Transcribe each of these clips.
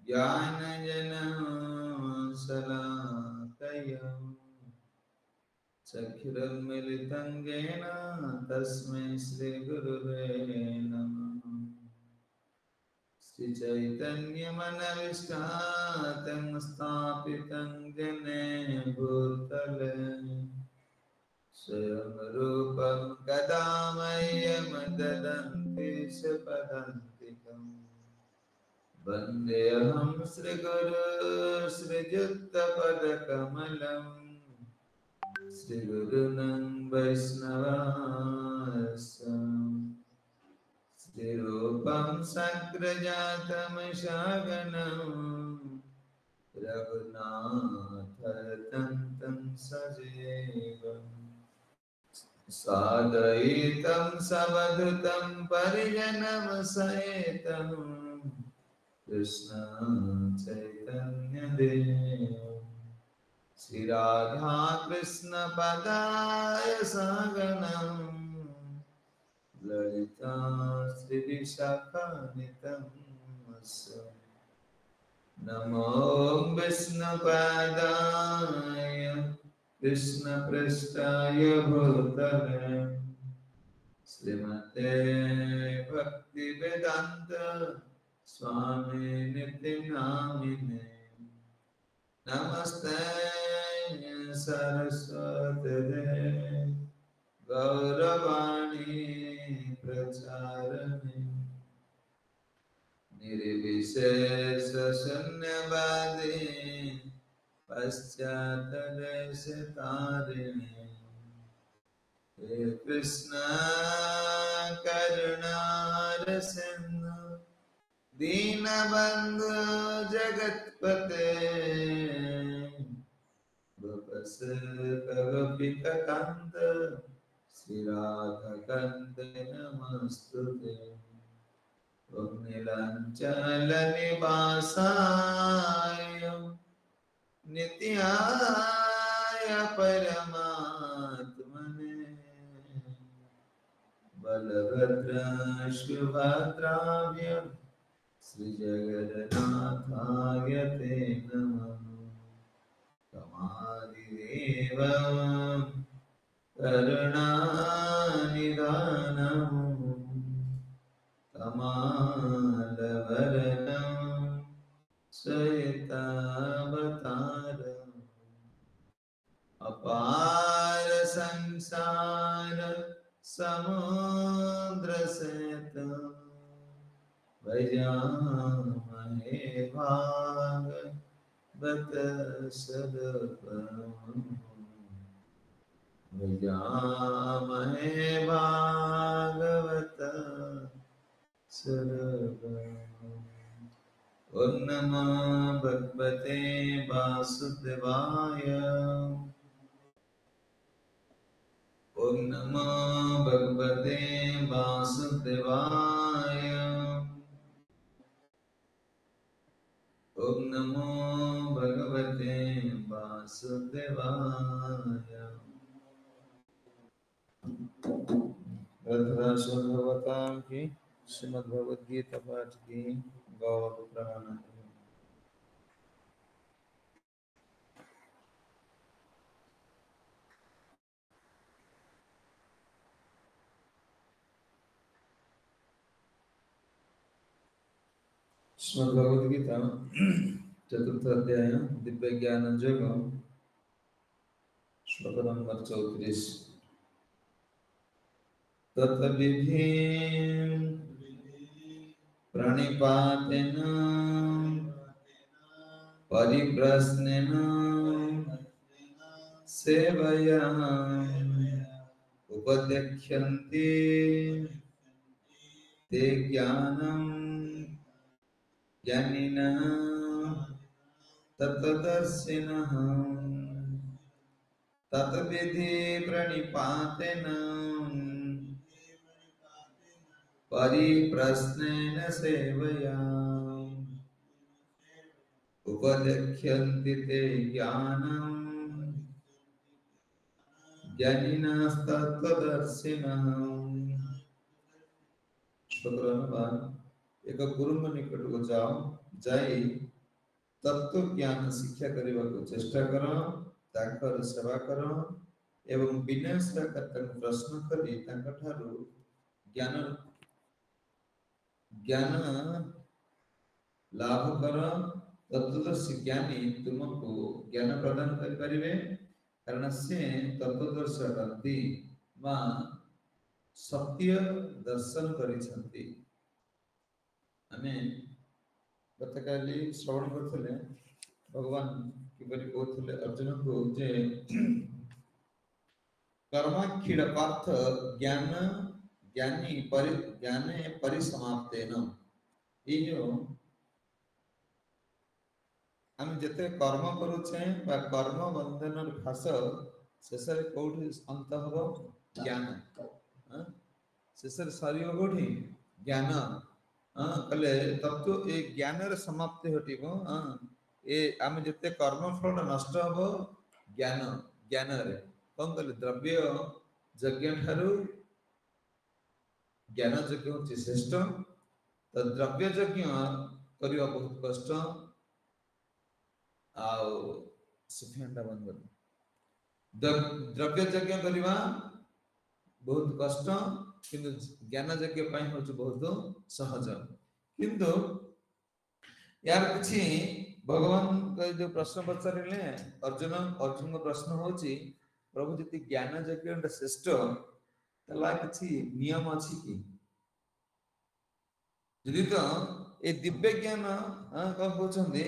ज्ञानञ्जनशलाकया चक्षुरुन्मीलितं येन तस्मै श्रीगुरुवे नमः। श्रीचैतन्यमनविष्टातं स्थापितं जने भूतले स्वयं रूपं कदा मह्यं ददन्ति स्वपदान्तिकम्। वन्देऽहं श्रीगुरो श्रीयुक्तपदकमलम् श्रीगुरुनं वैष्णवांश्च श्रीरूपं सग्रजातमशागनं रघुनाथतं सजीवम् सादयितं सवधुतं परिजनमसहितं कृष्ण चैतन्यदेव श्री राधा कृष्ण पदाय सगनं ललिता श्री विशाखान्वितं नमो विष्णुपादाय कृष्ण पृष्ठाय भूतले श्रीमते भक्तिवेदांत स्वामी नित्य नामिने नमस्ते सरस्वती गौरवाणी प्रचारिणे निर्विशेष शून्यवादी पश्चात्देशतारिणे हे कृष्ण करुणा सिंधु दीनबंधु जगत्पते गोपीकांत श्री राधाकांत नमस्तुते ओम नीलांचल निवासाय नित्याय परमात्मने बलभद्र सुभद्राभ्य श्री जगन्नाथाय ते नमः। कमादिदेव करुणानिधानं कमालवरनं श्वेतावतारम् अपार संसार समुद्रसेतुं भजामहे भागवत स्वरूपम् भजामहे भागवत स्वरूपम्। ओम नमो भगवते वासुदेवाय ओम नमो भगवते वासुदेवाय ओम नमो भगवते वासुदेवाय। ग्रंथराज भगवतां की श्रीमद् भगवद गीता पाठ की गौर प्रमाण। श्रीमद् भगवद गीता चतुर्थ अध्याय दिव्य ज्ञान योग श्लोक नंबर 34। तत्विधि प्रणिपातेन परिप्रश्नेन सेवया उपदेक्ष्यन्ति ते ज्ञानं ज्ञानिनः तत्त्वदर्शिनः। तत्विधि प्रणिपातेन परिप्रश्नेन सेवया उपदेक्ष्यन्ति ते ज्ञानं ज्ञानिनस्तत्त्वदर्शिनः। श्लोक एक गुरुଙ୍କ ନିକଟକୁ ଯାଅ, ଯାଇ तत्व ज्ञान शिक्षा करने को चेष्टा कर ताकर सेवा कर एवं विनय सहित प्रश्न करी ठारू ज्ञान ज्ञान लाभ कर तत्वदर्शी ज्ञानी तुमको ज्ञान प्रदान करें कारण से तत्वदर्शी अटंती मां सत्य दर्शन करिसंती आमे गतकाली श्रवण करथिले भगवान किपरि कहथिले अर्जुन को जे कर्माखिल पार्थ ज्ञान ज्ञानी ज्ञाने परिसमाप्तेन इयो हम जते कर्म करूछे बा कर्म बंधन फास शेषरे कोठी अंत हबो ज्ञान शेषरे सरियो कोठी ज्ञान कले तत्व ए ज्ञान रे समाप्ति हटिबो ए हम जते कर्म फल नष्ट हबो ज्ञान ज्ञान रे कोन कले द्रव्य यज्ञ ठारू ज्ञान यज्ञ होची श्रेष्ठ तो द्रव्य यज्ञ करिवा बहुत कष्ट आओ सुफियानटा बंद कर द्रव्य यज्ञ करिवा बहुत कष्ट किंतु ज्ञान यज्ञ पई होच बहुत सहज किंतु यार किछि भगवान का जो प्रश्न पचारिले अर्जुन अर्जुन का प्रश्न होची प्रभु जति ज्ञान यज्ञ श्रेष्ठ तला किछि नियम अछि कि यदि तो ए दिव्य ज्ञान कौन कहते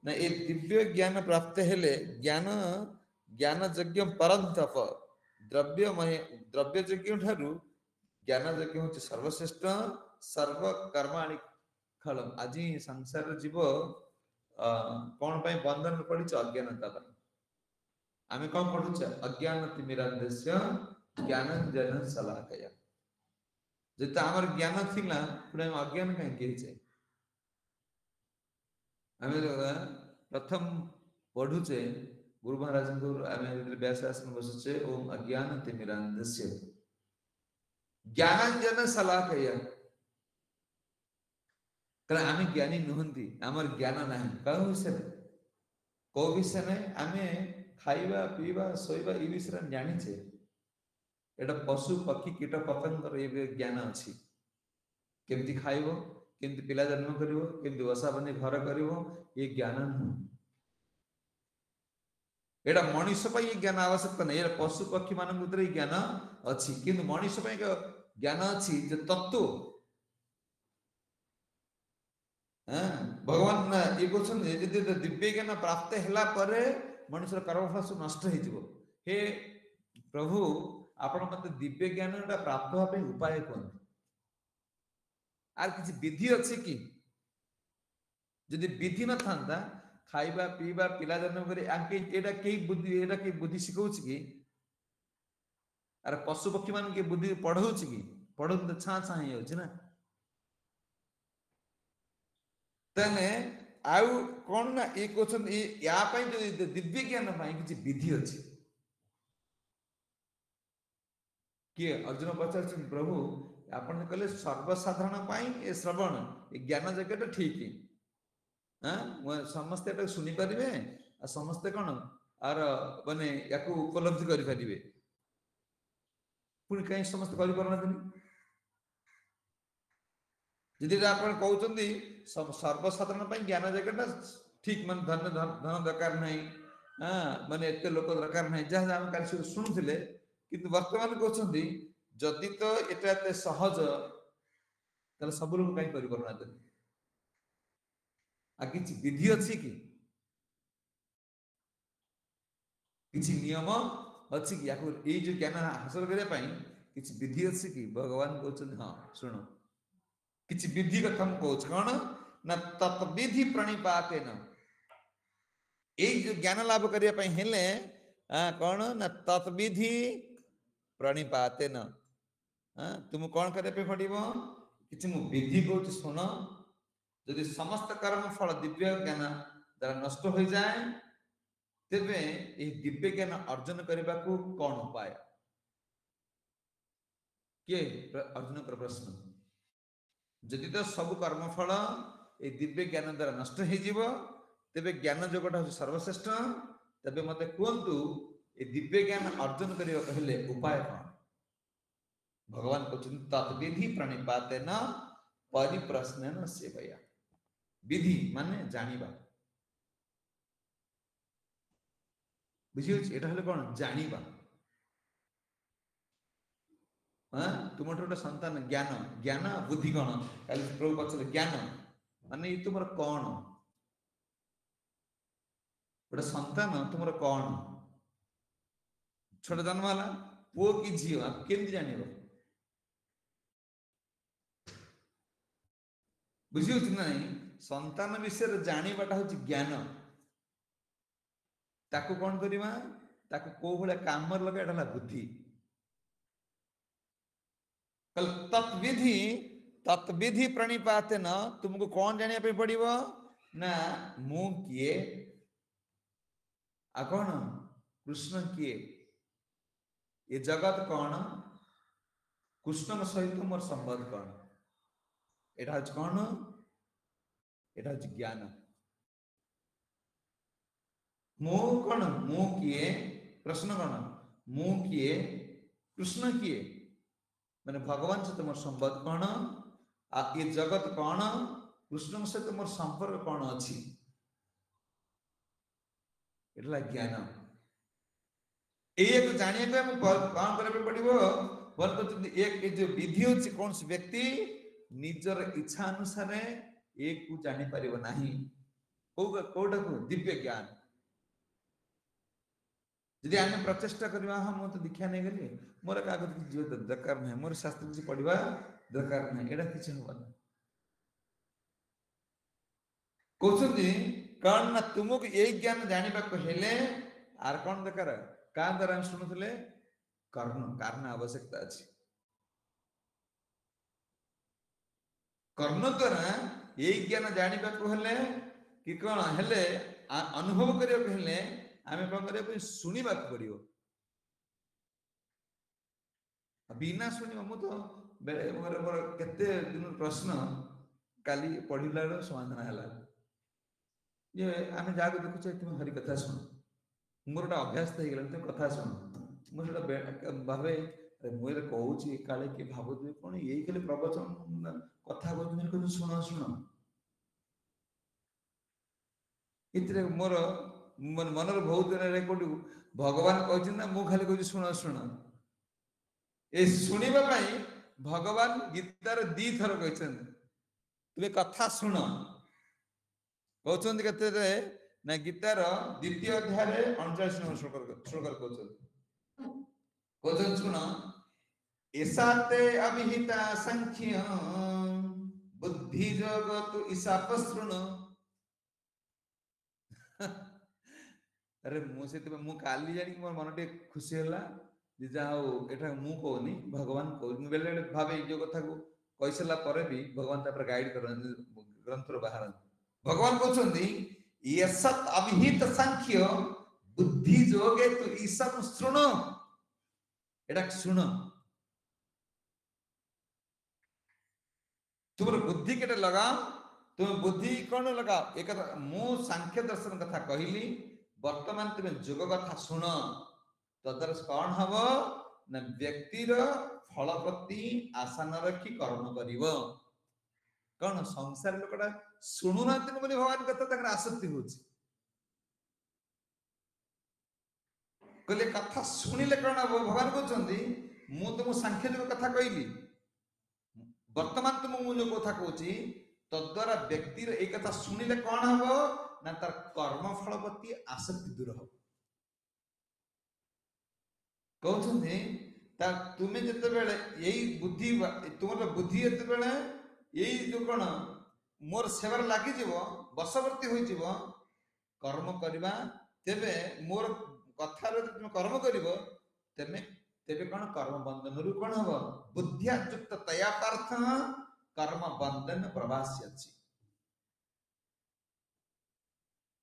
ना ए दिव्य ज्ञान प्राप्त हेले ज्ञान ज्ञान यज्ञ परम तप द्रव्य यज्ञ ठारू ज्ञान यज्ञ होची सर्वश्रेष्ठ सर्व कर्माणि खलम आज संसार जीव कौन पाई बंधन पड़ी अज्ञानता पाई आमे कौन पढ़ुचे अज्ञान तिमिरान्धस्य ज्ञानंजन शलाकया जते हमर ज्ञान थिला पुणे अज्ञान कहीं के छे आमे प्रथम पढ़ुचे गुरु महाराज को आमे व्यास आसन बसुचे ओम अज्ञान तिमिरान्धस्य ज्ञानंजन शलाकया कला आमे ज्ञानी नहंती हमर ज्ञान नाही कहू से को विषय में आमे खाइबा पीबा सोइबा ई विषय जानि छे एटा पशु पक्षी कीट पतंग ये ज्ञान अच्छी केमती खाइबो केमती पिला जन्म करिवो केमती वसा बने घर करिवो ये ज्ञान नु एटा मनुष्य पई ज्ञान आवश्यकता नहीं एटा पशु पक्षी मान भीतर ज्ञान अच्छी किंतु मनुष्य पई ज्ञान अच्छी जे तत्व भगवान ये क्वेश्चन यदि दिव्य ज्ञान प्राप्त हैला परे मनुष्य कर्मफल सब नष्ट हो जिवो हे प्रभु आपण मते दिव्य ज्ञान प्राप्त होबे उपाय कोन आर किछि विधि अछि कि यदि विधि न थांदा खाइबा पीबा पिला जन्म करे आके एटा के बुद्धि सिखौछि कि आर पशु पक्षी मान के बुद्धि पढौछि कि पढौन त छा छा हे होछि ना तने आउ कोन ना ए क्वेश्चन या पई दिव्य ज्ञान पई किछि विधि अछि किए अर्जुन पचार प्रभु आपण कहले सर्वसाधारण पाई ए श्रवण ए ज्ञान जगह ठीक समस्ते एटा सुनी परिबे आ समस्ते कोन आर माने याकू उपलब्धि करि परिबे पुनी कहीं समस्त करि परनाथि यदि आपण कहउचंदी सर्वसाधारण पाई ज्ञान जगह ठीक मन धन दरकार नहीं माने एते लोक दरकार नहीं जहाँ हम काल सुनुथिले किंतु वर्तमान कहउचंदी जदि तो एटा एते सहज तले सब लोग कहीं करि परनाथि आ किछि विधि अछि कि किछि नियम अछि कि याको ए जो ज्ञान हासिल करे पई किछि विधि अछि कि भगवान कहउचंदी हां सुनो किछि विधि कथा हम कहउछ कोन ना तत्विधि प्रणिपातेन ए जो ज्ञान लाभ करिया पई हेले कोन ना तत्विधि प्रणिपातेन तुम कौन करे पे पड़िबो किछि मु विधि कहउछ सुन यदि समस्त कर्म फल दिव्य ज्ञान द्वारा नष्ट हो जाए तेबे ए दिव्य ज्ञान अर्जन करबा को कौन उपाय के अर्जुन कर प्रश्न यदि तो सब कर्म फल ए दिव्य ज्ञान द्वारा नष्ट हो जीवो तेबे ज्ञान जोगटा हूँ सर्वश्रेष्ठ तेबे मते कहतु ए दिव्य ज्ञान अर्जन करने कहले उपाय कौन भगवान कहते तद्विधि प्रणिपातेन परिप्रश्नेन सेवया विधि माने जानिबा बुझियो एटा हले कोन जानिबा हां तुमर गोटे संतान ज्ञान ज्ञान बुद्धि कोन काली प्रभु पछले ज्ञान माने ई तुमर कोन गोटे संतान तुमर कोन छोट जन्म हला पुओ की झियो केमि जानिबो बुझियो नहीं संतान विषय जानिबाटा हूँ ज्ञान ताकू कौन करवा ताकू को भाया काम लगे बुद्धि तत्विधि तत्विधि प्रणिपाते न तुमको कौन जानिया पड़ो ना मु किए आ कौन कृष्ण किए ये जगत कौन कृष्ण सहित मोर संबंध कौन एटा कौन एटा ज्ञान मु कौन मु किए प्रश्न कौन मु किए कृष्ण किए मैंने भगवान सहित मोर संबंध कौन आ ये जगत कौन कृष्ण सहित मोर संपर्क कौन अच्छी एटा ज्ञान एक जानिए कौन करने पड़ो बोल एक जो विधि अच्छी कौन सी व्यक्ति निजर इच्छा अनुसार एक को जानी पारिबो नाही कोटा को दिव्य ज्ञान यदि आम प्रचेषा करवा हाँ मुझे दीक्षा नहीं गली मोर क्या जीव दरकार ना मोर शास्त्र किसी पढ़ा दरकार ना एटा किसी हम कहते कौन ना तुमको यही ज्ञान जानवा हेले आर कौन दरकार क्या द्वारा शुणुले कर्ण कारण आवश्यकता अच्छी कर्ण द्वारा यही ज्ञान जानवा हेले कि कौन हेले अनुभव करने आम कौन कर शुणा पड़ो बिना शुणा मु तो मोर मोर केते दिन प्रश्न काली पढ़ला समाधान है ये आम जहाँ देखुचे तुम हरी कथा शुण मोर गोटे अभ्यास हो गला तुम कथा शुण मुझे भावे मुझे कहूँ काले किए भावुए कौन यही खाली प्रवचन कथा कहते शुण शुण इतने मोर मनर बहुत कौटू भगवान कहते ना मु खाली कहूँ शुण शुण ए शुणा भगवान गीतार दी थर कहते तुम्हें कथा शुण कहते के ना गीतार द्वितीय अध्याय 39 नंबर श्लोक कहते शुण ऐसाते अभिहिता संख्य बुद्धि जगत ईशा प्रसृण अरे मुझे मु काली जानी मोर मन टे खुशी है जहाँ मु कहनी भगवान कहूँ बेले बेले भावे जो कथा को कही सारा पर भी भगवान गाइड कर ग्रंथ बाहर भगवान कहते यसत अभिहित संख्य बुद्धि जोगे तू ईशा शुण एटा शुण तुम बुद्धि के लगा तुम बुद्धि कौन लगा एक मु सांख्य दर्शन कथा कहली वर्तमान तुम जोग कथा शुण तदर कौन हम ना व्यक्तिर फल प्रति आशा न रखी कर्म कर कौन संसार लोकटा शुणु ना भगवान कथा आसक्ति हो कहले कथा शुणिले कौन हम भगवान कहते मु तुम सांख्य जोग कथा कहली वर्तमान तुमको जो कथा कहूँ तद्वारा व्यक्तिर एक कथा शुणिले कौन हम ना तार कर्म फल प्रति आसक्ति दूर हो कहते तुम्हें जिते बेले यही बुद्धि तुम बुद्धि जिते बेले यही जो कौन मोर सेवार लगी बशवर्ती हो कर्म करवा तेबे मोर कथा तुम कर्म कर तेबे कौन कर्म बंधन रु कौन हम बुद्धिया युक्त तया पार्थ कर्म बंधन प्रवासी अच्छी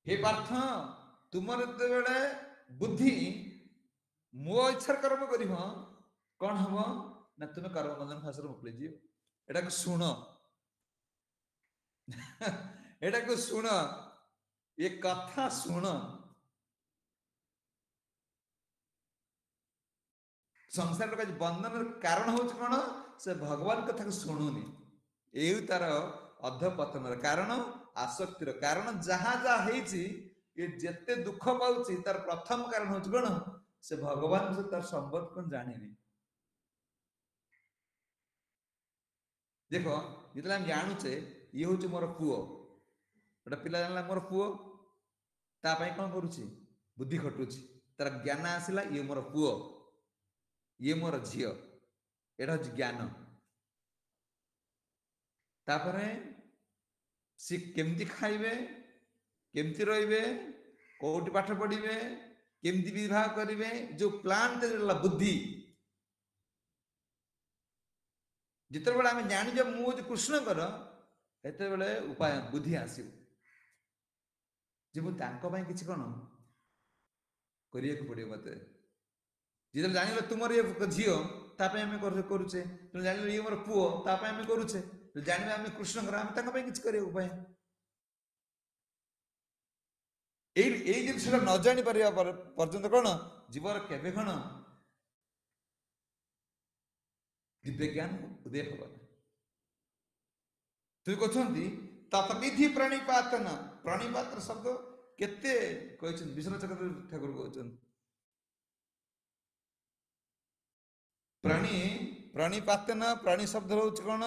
हे पार्थ तुम बेले बुद्धि मो इच्छा कर्म कर कौन हम ना तुम्हें कर्म बंधन फांस मुकली जीव एटा शुण एटा शुण ଏ କଥା ଶୁଣ। ସଂସାର କାଜି ବନ୍ଧନର କାରଣ ହଉଛି କଣ? ସେ ଭଗବାନ କଥାକୁ ଶୁଣୁନି। ଏଇ ତାର ଅଧପତନର କାରଣ, ଆସକ୍ତିର କାରଣ। ଯାହା ଯାହା ହେଇଛି, ଏ ଯେତେ ଦୁଃଖ ପାଉଛି ତାର ପ୍ରଥମ କାରଣ ହଉଛି କଣ? ସେ ଭଗବାନଙ୍କ ସହିତ ତାର ସମ୍ପର୍କ କଣ ଜାଣିନି। ଦେଖ, ଯେତେବେଳେ ଆମେ ଜାଣୁଛେ ଇଏ ହଉଛି ମୋର ପୁଅ, ଗୋଟେ ପିଲା ଜାଣିଲା ମୋର ପୁଅ, ତା ପାଇଁ କଣ କରୁଛି? ବୁଦ୍ଧି ଖଟୁଛି, ତାର ଜ୍ଞାନ ଆସିଲା ଇଏ ମୋର ପୁଅ, ଇଏ ମୋର ଝିଅ, ଏଇଟା ହଉଛି ଜ୍ଞାନ। ତାପରେ ସେ କେମିତି ଖାଇବେ, କେମିତି ରହିବେ, କୋଉଠି ପାଠ ପଢିବେ, କେମିତି ବିବାହ କରିବେ, ଯୋଉ ପ୍ଲାନ୍ ହେଲା ବୁଦ୍ଧି। ଯେତେବେଳେ ଆମେ ଜାଣିଛେ ମୁଁ ହଉଛି କୃଷ୍ଣଙ୍କର, ସେତେବେଳେ ଉପାୟ ବୁଦ୍ଧି ଆସିବ ଯେ ମୁଁ ତାଙ୍କ ପାଇଁ କିଛି କଣ କରିବାକୁ ପଡିବ ମତେ। ଯେତେବେଳେ ଜାଣିଲ ତୁମର ଇଏ ଝିଅ, ତା ପାଇଁ ଆମେ କରୁଛେ, ଜାଣିଲ ଇଏ ମୋର ପୁଅ, ତା ପାଇଁ ଆମେ କରୁଛେ, ଜାଣିବା ଆମେ କୃଷ୍ଣଙ୍କର, ଆମେ ତାଙ୍କ ପାଇଁ କିଛି କରିବାକୁ ଉପାୟ। ଏଇ ଜିନିଷଟା ନ ଜାଣିପାରିବା ପର୍ଯ୍ୟନ୍ତ କଣ ଜୀବର କେବେ କଣ ଦିବ୍ୟ ଜ୍ଞାନ ଉଦୟ ହବ। ତୁଇ କହୁଛନ୍ତି ତତବିଧି ପ୍ରାଣିପାତନ। ପ୍ରାଣିପାତର ଶବ୍ଦ କେତେ କହିଛନ୍ତି ବିଶ୍ୱନାଥ ଚକ୍ରବର୍ତ୍ତୀ ଠାକୁର କହୁଛନ୍ତି। ପ୍ରାଣୀ ପ୍ରାଣିପାତନ, ପ୍ରାଣୀ ଶବ୍ଦ ହଉଛି କଣ?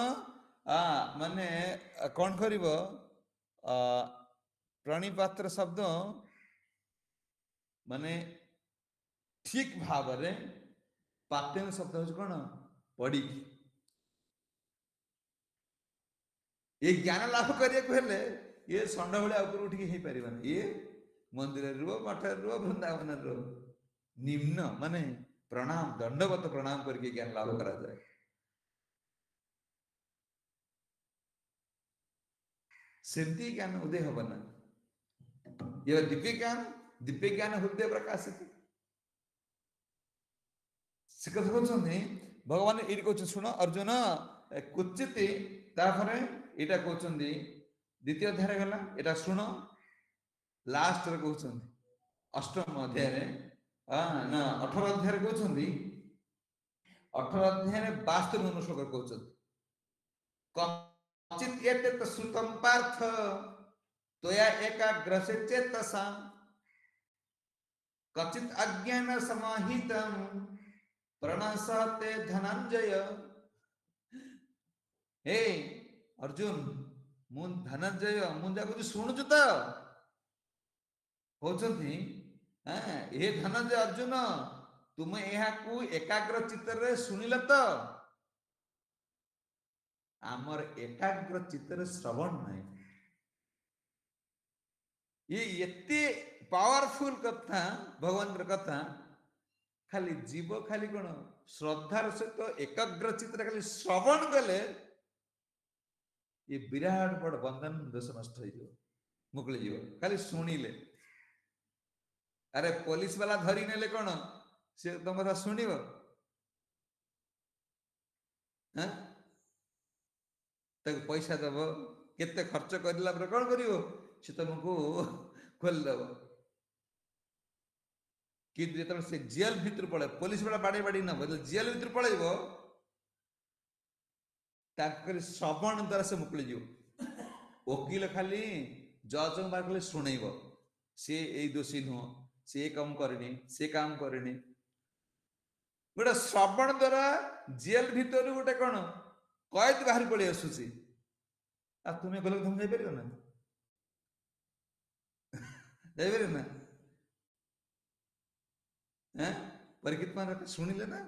ମାନେ କଣ କରିବ? ପ୍ରାଣିପାତ୍ର ଶବ୍ଦ ମାନେ ଠିକ ଭାବରେ, ପାତେନ ଶବ୍ଦ ହଉଛି କଣ? ପଡିକି। ଏ ଜ୍ଞାନ ଲାଭ କରିବାକୁ ହେଲେ ଇଏ ଷଣ୍ଢ ଭଳିଆ ଉପରୁ ଉଠିକି ହେଇପାରିବନି। ଇଏ ମନ୍ଦିରରେ ରୁହ, ମଠରେ ରୁହ, ବୃନ୍ଦାବନରେ ରୁହ, ନିମ୍ନ ମାନେ ପ୍ରଣାମ, ଦଣ୍ଡବତ ପ୍ରଣାମ କରିକି ଜ୍ଞାନ ଲାଭ କରାଯାଏ। ସେମିତି ଜ୍ଞାନ ଉଦୟ ହବ ନା। ଇଏ ଦିବ୍ୟ ଜ୍ଞାନ, ଦିବ୍ୟ ଜ୍ଞାନ ହୃଦୟ ପ୍ରକାଶିତ। ସେ କଥା କହୁଛନ୍ତି ଭଗବାନ ଏଇଠି କହୁଛନ୍ତି, ଶୁଣ ଅର୍ଜୁନ କୁଚିତ। ତାପରେ ଏଇଟା କହୁଛନ୍ତି ଦ୍ୱିତୀୟ ଅଧ୍ୟାୟରେ ଗଲା, ଏଇଟା ଶୁଣ ଲାଷ୍ଟରେ କହୁଛନ୍ତି ଅଷ୍ଟମ ଅଧ୍ୟାୟରେ, ନା 18 ଅଧ୍ୟାୟରେ କହୁଛନ୍ତି, 18 ଅଧ୍ୟାୟରେ 72 নম্বর ଶ୍ଲୋକ କହୁଛନ୍ତି, କଚିତ୍ ଏତତ୍ ଶ୍ରୁତଂ ପାର୍ଥ ତ୍ୱୟା ଏକାଗ୍ରସେ ଚେତସା କଚିତ୍ ଅଜ୍ଞାନ ସମାହିତଂ ପ୍ରଣଶତେ ଧନଞ୍ଜୟ। ହେ ଅର୍ଜୁନ, ମୁଁ ଧନଞ୍ଜୟ, ମୁଁ ଯାହା କହୁଛି ଶୁଣୁଛୁ ତ? କହୁଛନ୍ତି ହେ ଧନଞ୍ଜୟ, ଅର୍ଜୁନ ତୁମେ ଏହାକୁ ଏକାଗ୍ର ଚିତ୍ତରେ ଶୁଣିଲ ତ? ଆମର ଏକାଗ୍ର ଚିତ୍ତରେ ଶ୍ରବଣ ନାହିଁ। ଇଏ ଏତେ ପାୱାରଫୁଲ କଥା, ଭଗବାନଙ୍କର କଥା, ଖାଲି ଜୀବ ଖାଲି କଣ ଶ୍ରଦ୍ଧାର ସହିତ ଏକାଗ୍ର ଚିତ୍ତରେ ଖାଲି ଶ୍ରବଣ କଲେ ଏ ବିରାଟ ବଡ ବନ୍ଧନ ଦୋଷ ନଷ୍ଟ ହେଇଯିବ, ମୁକୁଳି ଯିବ ଖାଲି ଶୁଣିଲେ। ଆରେ ପୋଲିସ ବାଲା ଧରି ନେଲେ କଣ ସେ ତମ କଥା ଶୁଣିବ? ତାକୁ ପଇସା ଦବ, କେତେ ଖର୍ଚ୍ଚ କରିଲା ପରେ କଣ କରିବ? ସେ ତମକୁ ଖୋଲିଦବ। କିନ୍ତୁ ଯେତେବେଳେ ସେ ଜେଲ ଭିତରୁ ପଳେଇବ, ପୋଲିସ ବାଲା ବାଡେଇ ବାଡେଇ ନବ, ଜେଲ ଭିତରୁ ପଳେଇବ, ତାକୁ ଶ୍ରବଣ ଦ୍ୱାରା ସେ ମୁକୁଳିଯିବ। ଓକିଲ ଖାଲି ଜଜଙ୍କ ପାଖରେ ଶୁଣେଇବ, ସେ ଏଇ ଦୋଷୀ ନୁହଁ, ସେ କାମ କରିନି, ସେ କାମ କରିନି। ଗୋଟେ ଶ୍ରବଣ ଦ୍ୱାରା ଜେଲ ଭିତରୁ ଗୋଟେ କଣ କଏଦ ବାହାରି ପଳେଇ ଆସୁଛି। ଆଉ ତୁମେ ଗଲେ ତମେ ଯାଇପାରିବ ନା? ଯାଇପାରିବ ନା? ପରୀକ୍ଷିତ ମାନେ ଶୁଣିଲେ ନା?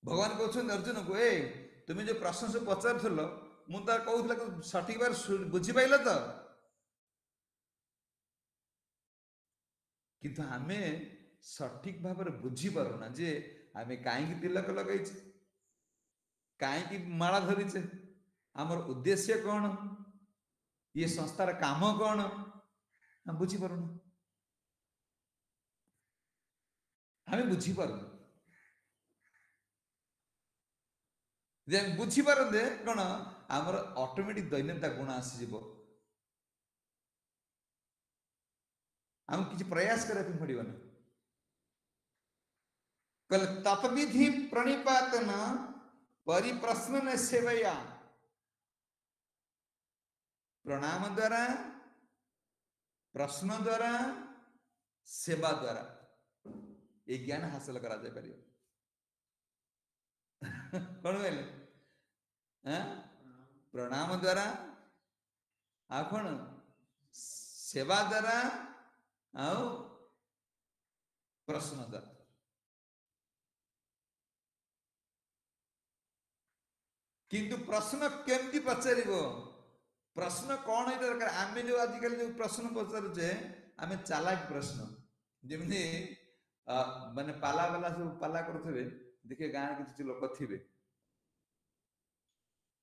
ଭଗବାନ କହୁଛନ୍ତି ଅର୍ଜୁନକୁ, ଏ ତୁମେ ଯୋଉ ପ୍ରଶ୍ନ ସବୁ ପଚାରୁଥିଲ, ମୁଁ ତ କହୁଥିଲା ସଠିକ ଭାବରେ ବୁଝିପାଇଲ ତ? କିନ୍ତୁ ଆମେ ସଠିକ ଭାବରେ ବୁଝିପାରୁନା ଯେ ଆମେ କାହିଁକି ତିଲକ ଲଗେଇଛେ, କାହିଁକି ମାଳା ଧରିଛେ, ଆମର ଉଦ୍ଦେଶ୍ୟ କଣ, ଇଏ ସଂସ୍ଥାର କାମ କଣ, ଆମେ ବୁଝିପାରୁନୁ। ଆମେ ବୁଝିପାରୁନୁ। ଯେ ଆମେ ବୁଝିପାରନ୍ତେ କଣ ଆମର ଅଟୋମେଟିକ ଦୈନ୍ୟତା ଗୁଣ ଆସିଯିବ। हम किसी प्रयास करके पड़ो ना कल तत्विधि प्रणिपातन परिप्रश्न न सेवया प्रणाम द्वारा प्रश्न द्वारा सेवा द्वारा ये ज्ञान हासिल करा जाय परियो कौन कहले प्रणाम द्वारा आ कौन सेवा द्वारा आओ प्रश्न द्वारा किंतु प्रश्न केमती पचारिबो प्रश्न कौन है दरकार आम जो आजिकल जो प्रश्न पचारुचे आम चालाक प्रश्न जमी माने पाला वाला सब पाला करथिबे देखिए गाँव के किसी लोक थिबे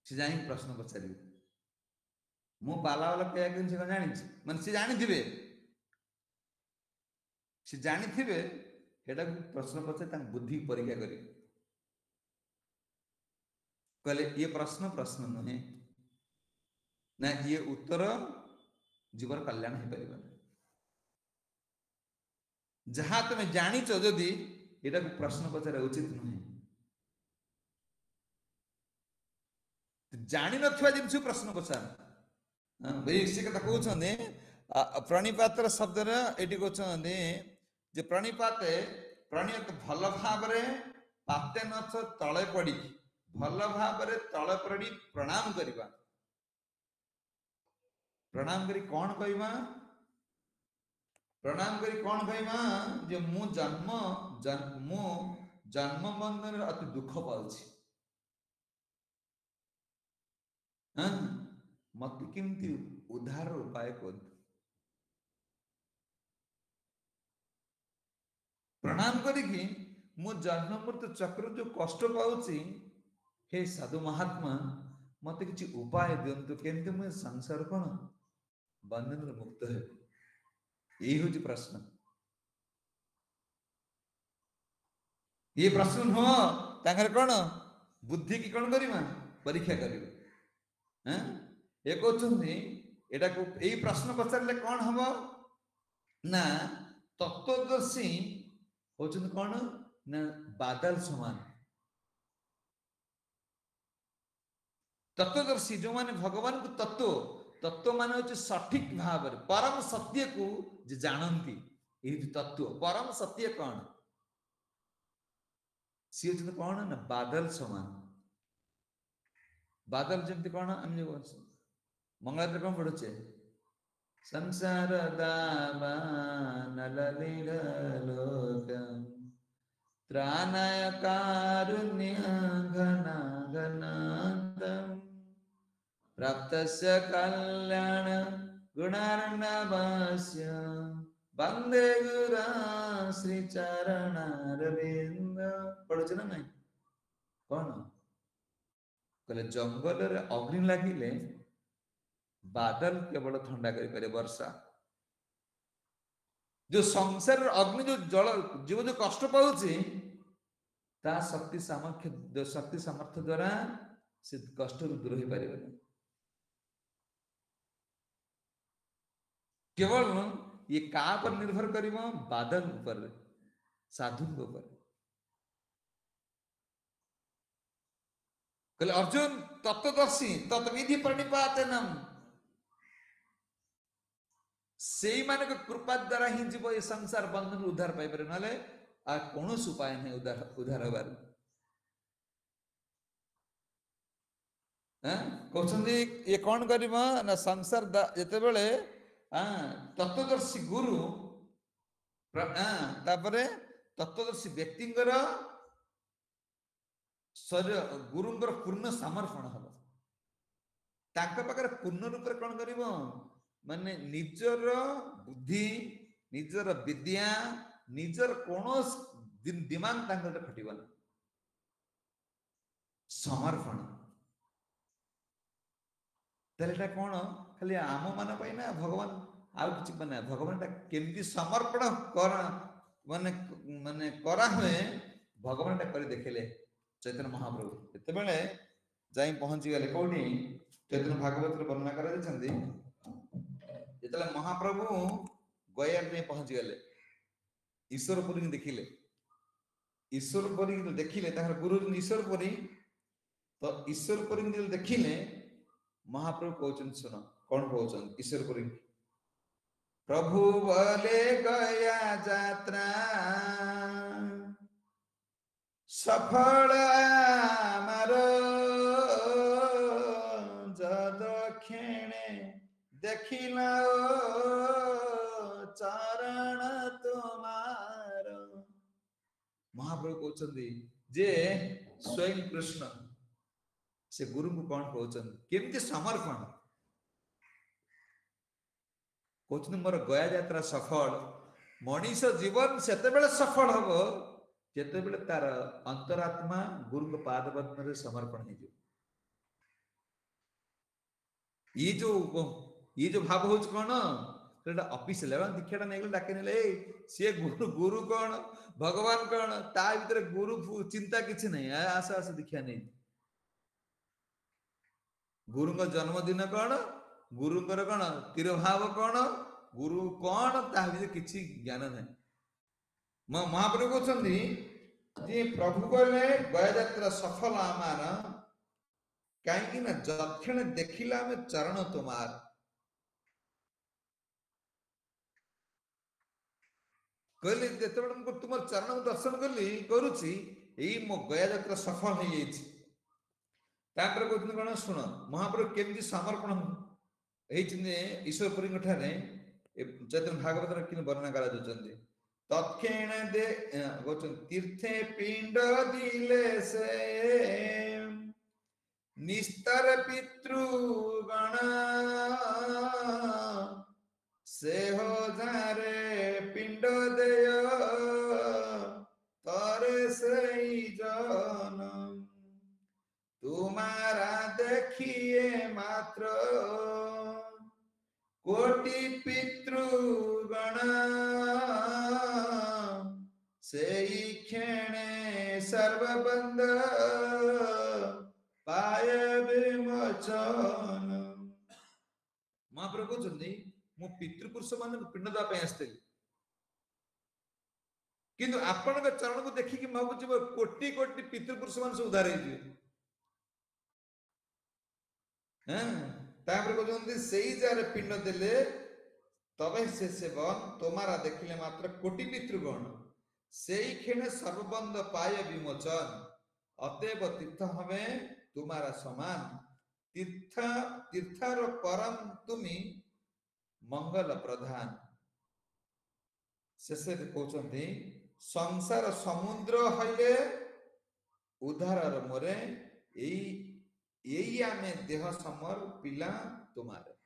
से जाई प्रश्न पचारिबे मु पाला वाला क्या जिन से जानी माने से जानी थिबे से जानी थिबे हेडा प्रश्न पचार तां बुद्धि परीक्षा करी कहले ये प्रश्न प्रश्न नुहे ना ये उत्तर जीवन कल्याण हो पार जहाँ तुम जाच जदि यहाँ को प्रश्न पचार उचित नुहे जानी नथिबा जिनस प्रश्न पचार भाई से कथा कहते प्रणिपात शब्द ये कहते जे प्रणिपाते प्रणित भल भाव पाते नथ तले पड़ी भल भाव तले पड़ी प्रणाम करवा प्रणाम करी कौन कहवा प्रणाम करी कौन कहवा जे मु जन्म बंधन अति दुख पाउछि मत किमती उद्धार उपाय कर प्रणाम करी मु जन्म मृत्यु चक्र जो कष्ट पाउछि हे साधु महात्मा मत किसी उपाय दिंतु केमती मुझे संसार कौन बंधन मुक्त है यही हूँ प्रश्न ये प्रश्न नुह तांकर कौन बुद्धि की कौन करिमा परीक्षा करिबा ये कहते एटा को यही प्रश्न पचारे कौन हम ना तत्वदर्शी होचन कौन ना बादल समान तत्वदर्शी जो माने भगवान को तत्व तत्व माने होचे सठिक भाव परम सत्य को जे जानती यही तत्व परम सत्य कौन सी होचन कौन ना बादल समान बादल जमती कौन आम जो मंगलाचरण कौन पढ़ुचे संसार दावानललिलोकम् त्राणाय कारुण्य घना घनान्तम् प्राप्तस्य कल्याण गुणार्णवस्य वन्दे गुरा श्री चरणारविन्द पढ़ुचे ना नहीं कौन कहले जंगल रे अग्नि लागिले बादल केवल ठंडा करी पारे वर्षा जो संसार अग्नि जो जल जीव जो कष्ट पाउछि ता शक्ति सामर्थ्य द्वारा से कष्ट दूर हो पारे केवल ये का पर निर्भर करिवो बादल ऊपर साधु ऊपर कहले अर्जुन तत्वदर्शी तत्विधि प्रणिपातनम से मान कृपा द्वारा ही जीव ये संसार बंधन उद्धार पाई पारे नाले आ कौन उपाय नहीं उद्धार हबार कहते ये कौन कर ना संसार जिते बड़े तत्वदर्शी गुरु तापरे तत्वदर्शी व्यक्तिंकर शरीर गुरुंकर पूर्ण समर्पण हम तांका पाखरे पूर्ण रूप कौन कर माने निजर बुद्धि निजर विद्या निजर कौन दिमाग तांकर खटिबन समर्पण तेलटा कौन खाली आम मान ना भगवान आउ कि माने भगवान केमती समर्पण कर माने माने करा हुए भगवान कर देखले चैतन्य महाप्रभु एते बेले जाई पहुंची गले कोठी चैतन्य भागवत वर्णना कर देछंती जेतले महाप्रभु गया में पहुंच गले ईश्वर पुरी देखिले ईश्वर पुरी देखिले गुरु ईश्वर पुरी तो ईश्वर पुरी देखिले महाप्रभु कहते सुन कौन कहते ईश्वर पुरी प्रभु बोले गया यात्रा सफल आमार जदक्षिणे देखिला चरण तुमार महाप्रभु कहते जे स्वयं कृष्ण से गुरु को कौन कहते केमती समर्पण कहते मोर गया यात्रा सफल मनीष जीवन से सफल हम जिते तार अंतरात्मा गुरु पाद पद्म समर्पण हो ये जो भाव हूँ कौन ऑफिस दीक्षा नहीं डाक सी गुरु गुरु कौन भगवान कौन ता भीतर गुरु चिंता किसी नहीं आस आस दीक्षा नहीं गुरु जन्मदिन कौन गुरुंर कौन तिरभाव कौन गुरु कौन ता किसी ज्ञान ना महाप्रभु कहते प्रभु कहले गया यात्रा सफल आमार कहीं दक्षिण देखिला में चरण तुमार कहले जो तुम चरण दर्शन कली करुची मो गया यात्रा सफल हो कहते कौन शुण महाप्रभु केमती समर्पण ईश्वर पुरी चैतन्य भागवत कि वर्णना करा तत्क्षण दे तीर्थे पिंड दिले से निस्तर पितृगण से हो जारे पिंड देय तरे से जन तुम्हारा देखिए मात्र कोटि पितृगण से क्षणे सर्वबंध पाय विमोचन महाप्रभु कहते मु पितृपुरुष मान पिंड देवाई आसती किंतु आपण चरण को देखिकी भावुची कोटि कोटि पितृपुरुष मान सब उद्धार कहते से जार पिंड देले तबे से सेवन तुम्हारा देखिले मात्र कोटि पितृगण से क्षण सर्वबंध पाय विमोचन अतएव तीर्थ हमें तुम्हारा समान तीर्थ तीर्थार परम तुमी मंगल प्रधान शेष कहते संसार समुद्र हईले उद्धार मोरे यही आमे देह समर पिला तुम्हारे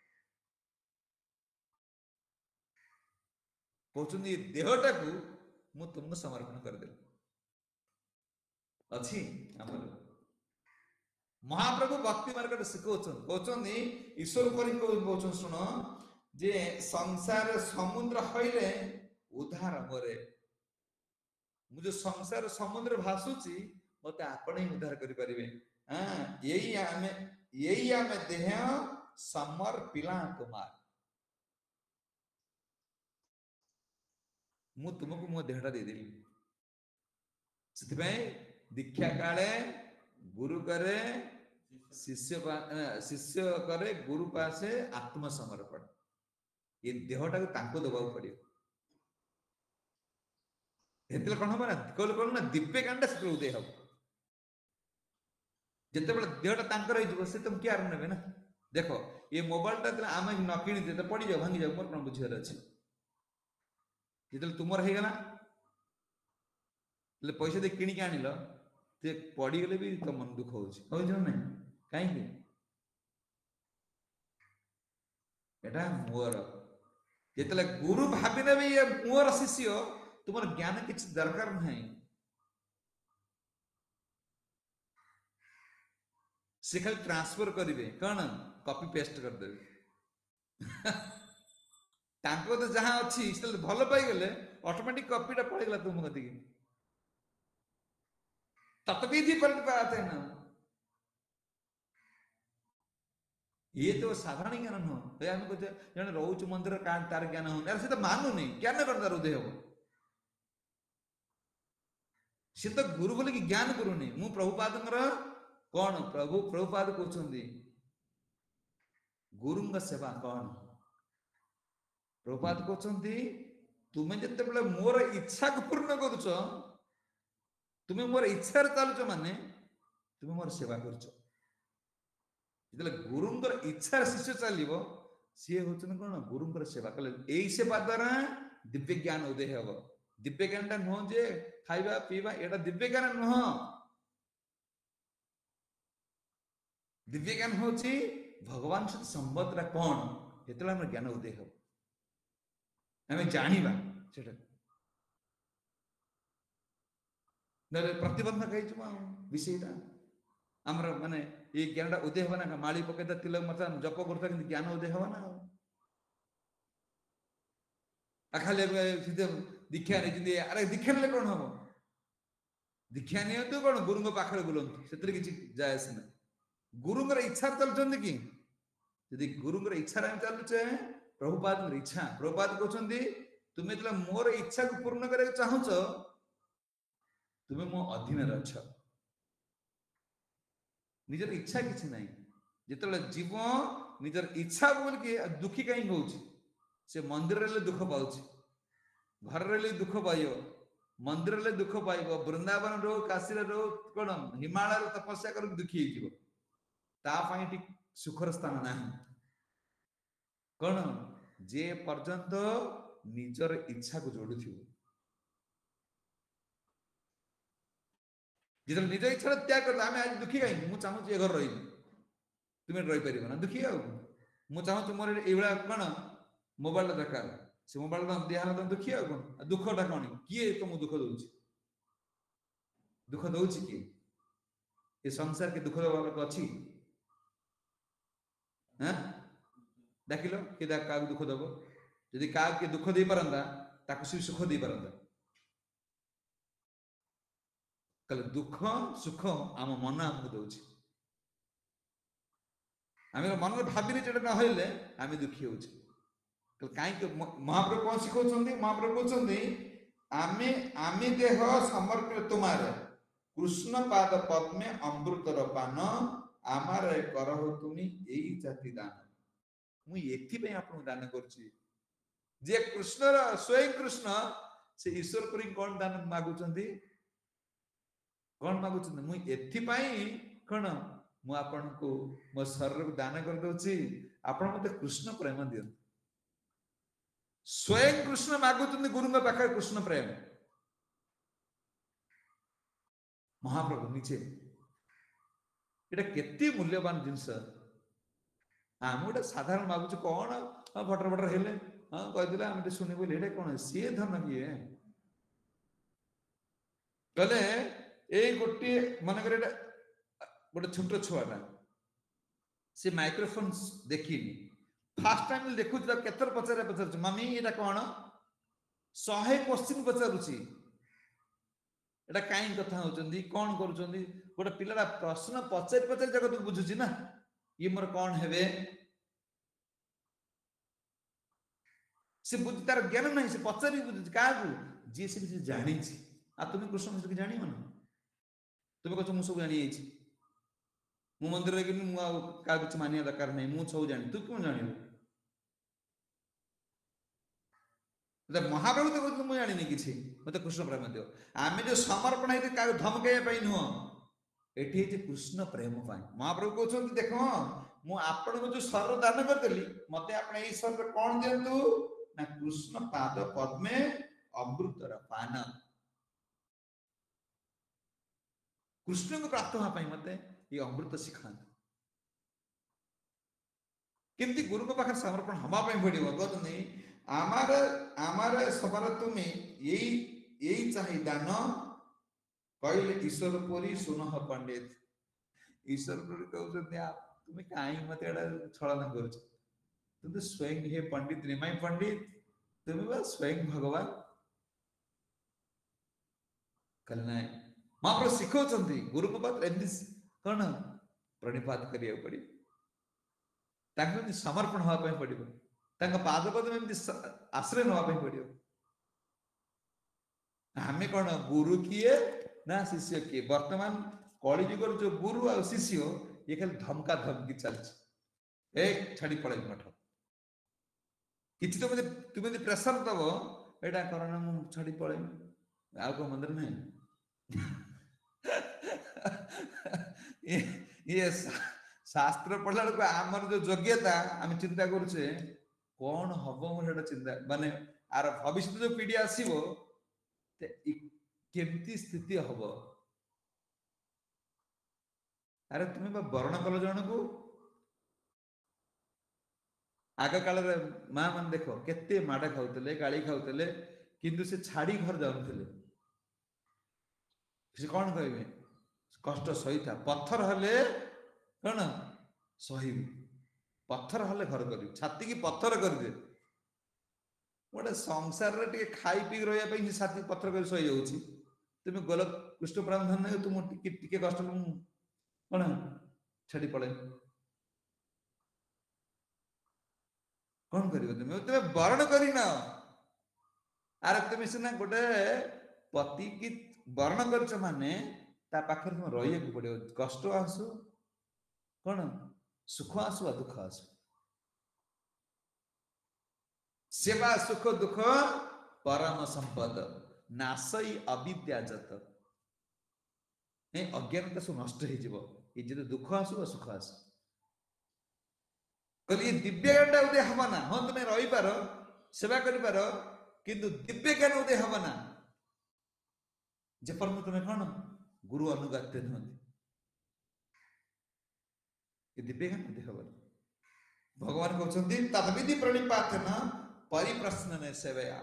कहते देहटा को मु तुमको समर्पण करदेली अच्छी आमर महाप्रभु भक्ति मार्ग शिखौन कहते ईश्वर कहते शुण जे संसार समुद्र हईले उद्धार मोरे मुझे संसार समुद्र भासुची मत आपण ही उद्धार करें यही आमे देह समर पिला तुम्हार मु तुमको मो देहटा देदेली से दीक्षा काले गुरु करे शिष्य करे गुरु पासे आत्मसमर्पण ये देहटा को दबा पड़े कौन हम ना कहले कौन ना दिव्य कांड से उदय हम जिते बड़े देहटा से तुम क्या ने ना देखो ये मोबाइल आम न कि तो पड़ जाओ भांगी जाओ मोर कौन बुझार अच्छे जो तुम होगा पैसा दे किणिक आनिल ते पड़गले भी तो मन दुख हो ना कहीं मोर जिते गुरु भावी ने ये मोर शिष्य तुम ज्ञान किसी दरकार ना से खाली ट्रांसफर करेंगे कौन कॉपी पेस्ट करदेवे तो जहाँ अच्छी भल पाईगले ऑटोमेटिक कॉपीटा पड़ेगा तुम कति तत्विधि पर ना ये तो साधारण ज्ञान नुह आम कहते जन रोच मंदिर तार ज्ञान हो सी तो मानुनी ज्ञान कर तार उदय हम सी तो गुरु बोल ज्ञान करूनी मु प्रभुपाद कौन प्रभुपाद कहते गुरु सेवा कौन प्रभुपाद कहते तुम्हें जिते बड़े मोर इच्छा को पूर्ण करुच तुम्हें मोर इच्छा चलुच माने तुम्हें मोर सेवा करुच जो गुरुंर इच्छा शिष्य चलो सी हूँ कौन गुरुंर सेवा कले यही सेवा द्वारा दिव्य ज्ञान उदय हम दिव्य ज्ञान टा नुह जे खाइबा पीवा एटा दिव्य ज्ञान नुह दिव्य ज्ञान हूँ भगवान सहित संबंध कौन ये ज्ञान उदय हम आम जाना प्रतिबंधक विषयटा आमर माने ये ज्ञान उदय हम ना माली पकईता तिलक मत जप करता कि ज्ञान उदय हम ना खाली दीक्षा नहीं अरे दीक्षा ने कौन हम दीक्षा नि तो कौन गुरु पाखे बुलंतु से किसी जायस ना गुरुंर इच्छा चलुंट कि यदि गुरुंर इच्छा चलुचे प्रभुपाद इच्छा प्रभुपाद कहते तुम्हें जो मोर इच्छा को पूर्ण करने चाहूच तुम्हें मो अधीन अच्छ निजर इच्छा किसी ना जिते जीव निजर इच्छा बोल के दुखी कहीं हो से मंदिर दुख पाऊँ घर रही दुख पाइब मंदिर दुख पाइब वृंदावन रो काशी रो कौन हिमालय तपस्या कर दुखी हो सुखर स्थान ना कौन जे पर्यंत निजर इच्छा को जोड़ू जो निज इच्छा त्याग कर आम आज दुखी कहीं मुझे चाहूँ ये घर रही तुम्हें रही पार ना दुखी आउ चाहूँ मोर ये कौन मोबाइल दरकार से मोबाइल दिहला तुम दुखी आ कौन दुखटा कौन किए तुमको दुख दौच किए ये संसार के दुख दबार लोक अच्छी हाँ डाक किए क्या दुख दब जदि क्या किए दुख दे पारंता ताकू सी सुख दे पारंता कल दुख सुख आम मन आमको दौर आम मन भावी ना हईले आम दुखी हो कहीं महाप्रभु कौन शिखा महाप्रभु कहते आमे आमे देह समर्पित तुम्हारे कृष्ण पाद पद्मे अमृतर पान आमार करह तुमी यही जाति दान मुझे आपको दान करुच्ची जे कृष्ण स्वयं कृष्ण से ईश्वर पर कौन दान मागुचंदी कौन मागुचंदी मुझे कौन मुझको मो शरीर को दान कर दउची आपण मते कृष्ण प्रेम दियंतु स्वयं कृष्ण मागुचंदी गुरु पाखे कृष्ण प्रेम महाप्रभु नीचे एटा केते मूल्यवान जिनस आम गोटे साधारण मागुच कौन भटर भटर हेले हाँ कहते आम शुणी बोले एटा कौन सी धन किए कहले ये गोटे मन कर गोटे छोट छुआटा से माइक्रोफोन देखिनी फास्ट टाइम देखु केतर पचारे पचार मम्मी ये कौन 100 क्वेश्चन पचारुची एटा कहीं कथा होचंदी कौन करूचंदी गोटे पिलाटा प्रश्न पचारि पचारि जगत को बुझुची ना ये मोर कौन हेबे से बुझ तार ज्ञान नहीं से पचारि बुझुची का जी से किसी जानी आ तुम कृष्ण से जानी मन तुम कह मु सब जानी मु मंदिर में क्या कुछ मानिया दरकार नहीं मु सब जानी तू क्यों जान महाप्रभु तो कहते मुझे जानी किसी मत कृष्ण प्रेम दियो आम जो समर्पण है धमकैया नुह ये कृष्ण प्रेम महाप्रभु कहते देख मुझे जो शरीर दान करदेली मत आप शरीर कौन दिंतु ना कृष्ण पाद पद्मे अमृतर पान कृष्ण को प्राप्त होगा मत ये अमृत शिखा केमती गुरु को पाखे समर्पण हमारे पड़ो कहते आमार आमार सबार तुम्हें यही चाहिए दान कहले ईश्वर पुरी सुन पंडित ईश्वर पुरी कहते तुम्हें कहीं मत छलना कर तुम तो स्वयं हे पंडित निमाई पंडित तुम्हें बस स्वयं भगवान कल ना महाप्रभु शिखा गुरु को बात कौन प्रणिपात करिया पड़ी ତାଙ୍କୁ ଏମିତି ସମର୍ପଣ ହେବା ପାଇଁ ପଡ଼ିବ, ତାଙ୍କ ପାଦ ପଦ୍ମ ଏମିତି ଆଶ୍ରୟ ନେବା ପାଇଁ ପଡ଼ିବ। ଆମେ କ'ଣ ଗୁରୁ କିଏ ନା ଶିଷ୍ୟ କିଏ? ବର୍ତ୍ତମାନ କଳିଯୁଗର ଯୋଉ ଗୁରୁ ଆଉ ଶିଷ୍ୟ ଇଏ ଖାଲି ଧମକା ଧମକି ଚାଲିଛି, ଏ ଛାଡ଼ି ପଳେଇବି ମଠ, କିଛି ତ ମତେ ତୁମେ ଯଦି ପ୍ରେସର ଦବ ଏଇଟା କର ନା ମୁଁ ଛାଡ଼ି ପଳେଇବି, ଆଉ କୋଉ ମନ୍ଦିର ନାହିଁ। ଇଏ ଶାସ୍ତ୍ର ପଢିଲା ବେଳକୁ ଆମର ଯୋଉ ଯୋଗ୍ୟତା ଆମେ ଚିନ୍ତା କରୁଛେ କଣ ହବ, ମୋର ସେଟା ଚିନ୍ତା ମାନେ ଆର ଭବିଷ୍ୟତ ଯୋଉ ପିଢି ଆସିବ କେମିତି ସ୍ଥିତି ହବ। ଆରେ ତୁମେ ବା ବରଣ କଲ ଜଣକୁ, ଆଗ କାଳରେ ମା ମାନେ ଦେଖ କେତେ ମାଡ ଖାଉଥିଲେ, ଗାଳି ଖାଉଥିଲେ, କିନ୍ତୁ ସେ ଛାଡି ଘର ଯାଉନଥିଲେ। ସେ କଣ କହିବେ, କଷ୍ଟ ସହିଥା, ପଥର ହେଲେ କଣ ସହିବୁ, ପଥର ହେଲେ ଘର କରିବୁ, ଛାତିକି ପଥର କରିଦେ। ଗୋଟେ ସଂସାରରେ ଟିକେ ଖାଇ ପିଇ ରହିବା ପାଇଁ ସେ ଛାତି ପଥର କରି ସହିଯାଉଛି, ତୁମେ ଗଲ କୃଷ୍ଣ ପ୍ରାଣ ଧନ୍ୟ ତୁମ ଟିକେ ଟିକେ କଷ୍ଟ କଣ ଛାଡି ପଳେଇ କଣ କରିବ, ତୁମେ ତୁମେ ବରଣ କରିନ। ଆରେ ତୁମେ ସିନା ଗୋଟେ ପତି କି ବରଣ କରିଛ ମାନେ ତା ପାଖରେ ତୁମେ ରହିବାକୁ ପଡିବ, କଷ୍ଟ ଆସୁ କଣ ସୁଖ ଆସୁ ବା ଦୁଃଖ ଆସୁ, ସେବା ସୁଖ ଦୁଃଖ ପରମ ସମ୍ପଦ, ନାଶଇ ଅବିଦ୍ୟାଜତ। ଅଜ୍ଞାନତା ସବୁ ନଷ୍ଟ ହେଇଯିବ, ଏ ଯଦି ଦୁଃଖ ଆସୁ ବା ସୁଖ ଆସୁ। କହିଲି ଏ ଦିବ୍ୟ ଜ୍ଞାନଟା ଉଦୟ ହବ ନା, ହଁ ତୁମେ ରହିପାର ସେବା କରିପାର, କିନ୍ତୁ ଦିବ୍ୟ ଜ୍ଞାନ ଉଦୟ ହବ ନା ଯେପର୍ଯ୍ୟନ୍ତ ତୁମେ କଣ ଗୁରୁ ଅନୁଗାତ୍ୟ ନୁହନ୍ତି, ଏ ଦିବ୍ୟ ଜ୍ଞାନ ଉଦୟ ହବନି। ଭଗବାନ କହୁଛନ୍ତି ତଦ୍ବିଧି ପ୍ରଣିପାତେନ ପରିପ୍ରଶ୍ନନେ ସେବୟା,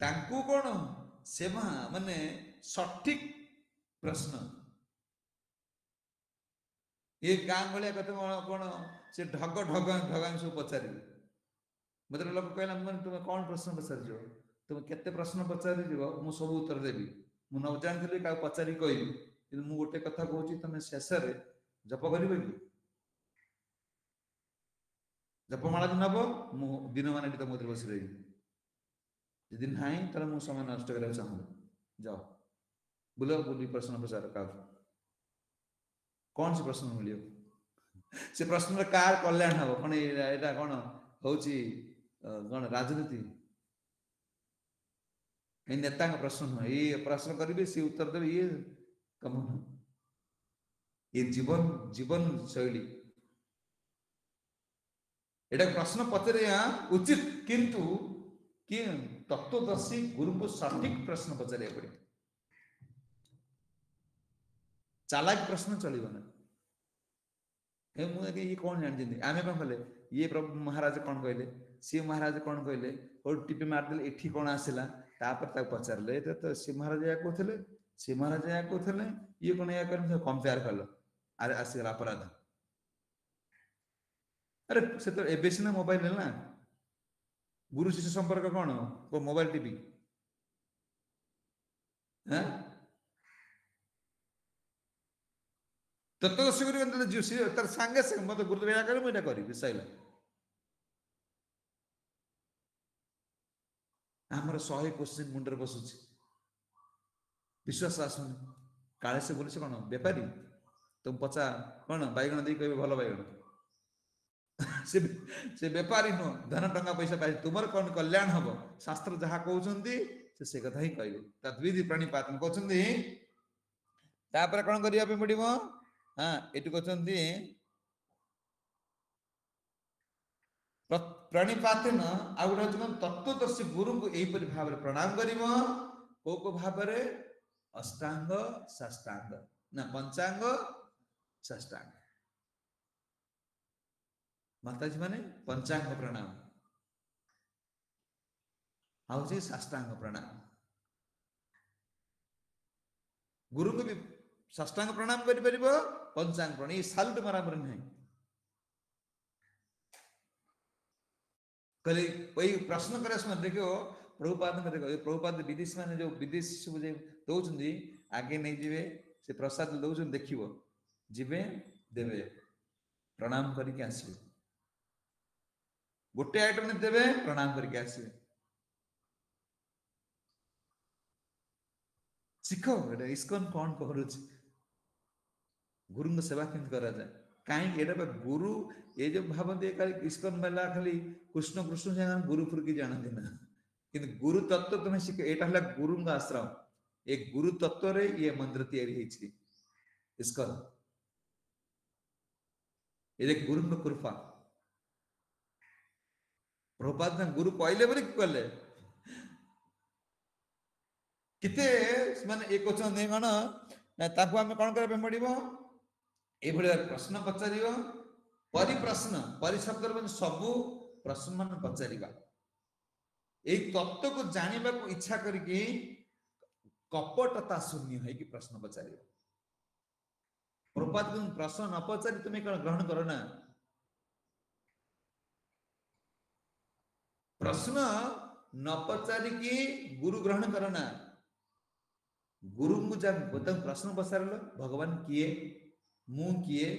ତାଙ୍କୁ କଣ ସେବା ମାନେ ସଠିକ ପ୍ରଶ୍ନ। ଏ ଗାଁ ଭଳିଆ କଥା କଣ ସେ ଢଗ ଢଗାଙ୍କୁ ସବୁ ପଚାରିବେ। ମତେ ଲୋକ କହିଲା ମାନେ ତୁମେ କଣ ପ୍ରଶ୍ନ ପଚାରିଛ, ତୁମେ କେତେ ପ୍ରଶ୍ନ ପଚାରିଯିବ ମୁଁ ସବୁ ଉତ୍ତର ଦେବି, ମୁଁ ନ ଜାଣିଥିଲି କାହାକୁ ପଚାରିକି କହିବି, କିନ୍ତୁ ମୁଁ ଗୋଟେ କଥା କହୁଛି ତମେ ଶେଷରେ ଜପ କରିବ କି? ଜପମାଳା ଯଦି ନବ ମୁଁ ଦିନ ମାନେ ଏଠି ତମ କତିରେ ବସି ରହିବି, ଯଦି ନାହିଁ ତାହେଲେ ମୁଁ ସମୟ ନଷ୍ଟ କରିବାକୁ ଚାହୁଁନି, ଯାଅ ବୁଲ ବୁଲି ପ୍ରଶ୍ନ ପଚାର କାହାକୁ, କଣ ସେ ପ୍ରଶ୍ନ ମିଳିବ, ସେ ପ୍ରଶ୍ନରେ କାହାର କଲ୍ୟାଣ ହବ, କଣ ଏଇଟା କଣ ହଉଛି କଣ ରାଜନୀତି, ଏଇ ନେତାଙ୍କ ପ୍ରଶ୍ନ ନୁହେଁ, ଇଏ ପ୍ରଶ୍ନ କରିବେ ସିଏ ଉତ୍ତର ଦେବେ, ଇଏ କାମ ନୁହେଁ, ଏ ଜୀବନ ଜୀବନ ଶୈଳୀ। ଏଟା ପ୍ରଶ୍ନ ପଚାରିବା ଉଚିତ, କିନ୍ତୁ କି ତତ୍ତ୍ୱଦର୍ଶୀ ଗୁରୁଙ୍କୁ ସଠିକ ପ୍ରଶ୍ନ ପଚାରିବାକୁ ପଡିବ, ଚାଲାକ ପ୍ରଶ୍ନ ଚଳିବ ନା। ମୁଁ ଇଏ କଣ ଜାଣିଛନ୍ତି, ଆମେ କଣ କଲେ ଇଏ ପ୍ରଭୁ ମହାରାଜ କଣ କହିଲେ, ସିଏ ମହାରାଜ କଣ କହିଲେ, ଗୋଟେ ଟିପି ମାରିଦେଲେ ଏଠି କଣ ଆସିଲା, ତାପରେ ତାକୁ ପଚାରିଲେ ଏଇଟା ତ ସେ ମହାରାଜ ଏହା କହୁଥିଲେ, ସେ ମହାରାଜ ଏହା କହୁଥିଲେ, ଇଏ କଣ ଏହା କରି କମ୍ପେୟାର କଲ, ଆରେ ଆସିଗଲା ଅପରାଧ। ଆରେ ସେ ତ ଏବେ ସିନା ମୋବାଇଲ ହେଲା, ଗୁରୁ ଶିଷ୍ୟ ସମ୍ପର୍କ କଣ ମୋବାଇଲ ଟିଭି, ତତ୍ତ୍ୱଦର୍ଶୀ ଗୁରୁ ତାର ସାଙ୍ଗେ ସାଙ୍ଗେ ମତେ ଗୁରୁଦେବ ଏହା କରିବି ମୁଁ ଏଇଟା କରିବି ସଇଲା। ଆମର 100 କୋଶ୍ଚିନ୍ ମୁଣ୍ଡରେ ବସୁଛି, ବିଶ୍ୱାସ ଆସୁନି, କାଳେ ସେ ବୋଲୁଛି କଣ ବେପାରୀ, ତୁମ ପଚା କଣ ବାଇଗଣ ଦେଇ କହିବେ ଭଲ ବାଇଗଣ, ସେ ବେପାରୀ ନୁହଁ, ଧନ ଟଙ୍କା ପଇସା ପାଇ ତୁମର କଣ କଲ୍ୟାଣ ହବ, ଶାସ୍ତ୍ର ଯାହା କହୁଛନ୍ତି ସେ କଥା ହିଁ କହିବେ। ତଦ୍ବିଧି ପ୍ରଣିପାତମ୍ କହୁଛନ୍ତି, ତାପରେ କଣ କରିବା ପାଇଁ ପଡିବ, ଏଠି କହୁଛନ୍ତି ପ୍ରଣିପାତେନ, ଆଉ ଗୋଟେ ହଉଛି ତତ୍ତ୍ୱଦର୍ଶୀ ଗୁରୁଙ୍କୁ ଏହିପରି ଭାବରେ ପ୍ରଣାମ କରିବ, କୋଉ କୋଉ ଭାବରେ, ଅଷ୍ଟାଙ୍ଗ ଷଷ୍ଟାଙ୍ଗ ନା ପଞ୍ଚାଙ୍ଗ ଷଷ୍ଟାଙ୍ଗ, ମାତାଜୀ ମାନେ ପଞ୍ଚାଙ୍ଗ ପ୍ରଣାମ, ହଉଛି ଷଷ୍ଟାଙ୍ଗ ପ୍ରଣାମ। ଗୁରୁଙ୍କୁ ବି ଷଷ୍ଟାଙ୍ଗ ପ୍ରଣାମ କରିପାରିବ, ପଞ୍ଚାଙ୍ଗ ପ୍ରଣାମ, ଏଇ ସାଲୁଟ ମରାମରି ନାହିଁ। କହିଲେ ଏଇ ପ୍ରଶ୍ନ କରିବା ସମୟ ଦେଖିବ ପ୍ରଭୁପାଦଙ୍କ ଦେଖ, ପ୍ରଭୁପାଦ ବିଦେଶୀ ମାନେ ଯୋଉ ବିଦେଶୀ ସବୁ ଦଉଛନ୍ତି ଆଗେ ନେଇଯିବେ, ସେ ପ୍ରସାଦ ଦଉଛନ୍ତି ଦେଖିବ, ଯିବେ ଦେବେ प्रणाम करके आसवे गोटे आइटम देवे प्रणाम करके आसवे शिख इस्कन कौन कह गुरु सेवा केमती करा जाए कहीं एटा गुरु ये जो भावती इस्कन मेला खाली कृष्ण कृष्ण से गुरु फुर की जानती ना कि गुरु तत्व तुम्हें शिख यहाँ गुरु आश्रम ये गुरु तत्व रे ये मंदिर तैयारी इस्कन ये गुरु कृपा प्रभुपाद गुरु कहले बोली कले किते माने एक कहते कौन ताकू आम कौन करने पड़ो ये प्रश्न पचार परिप्रश्न परिशब्द सबू प्रश्न मान पचार यही तत्व को जानवा को इच्छा करके कपटता शून्य है कि प्रश्न पचार प्रभुपाद प्रश्न न पचारि तुम्हें कौन ग्रहण करो ना प्रश्न न पचारिकी गुरु ग्रहण करो ना गुरु को जब प्रश्न पचार भगवान किए मु किए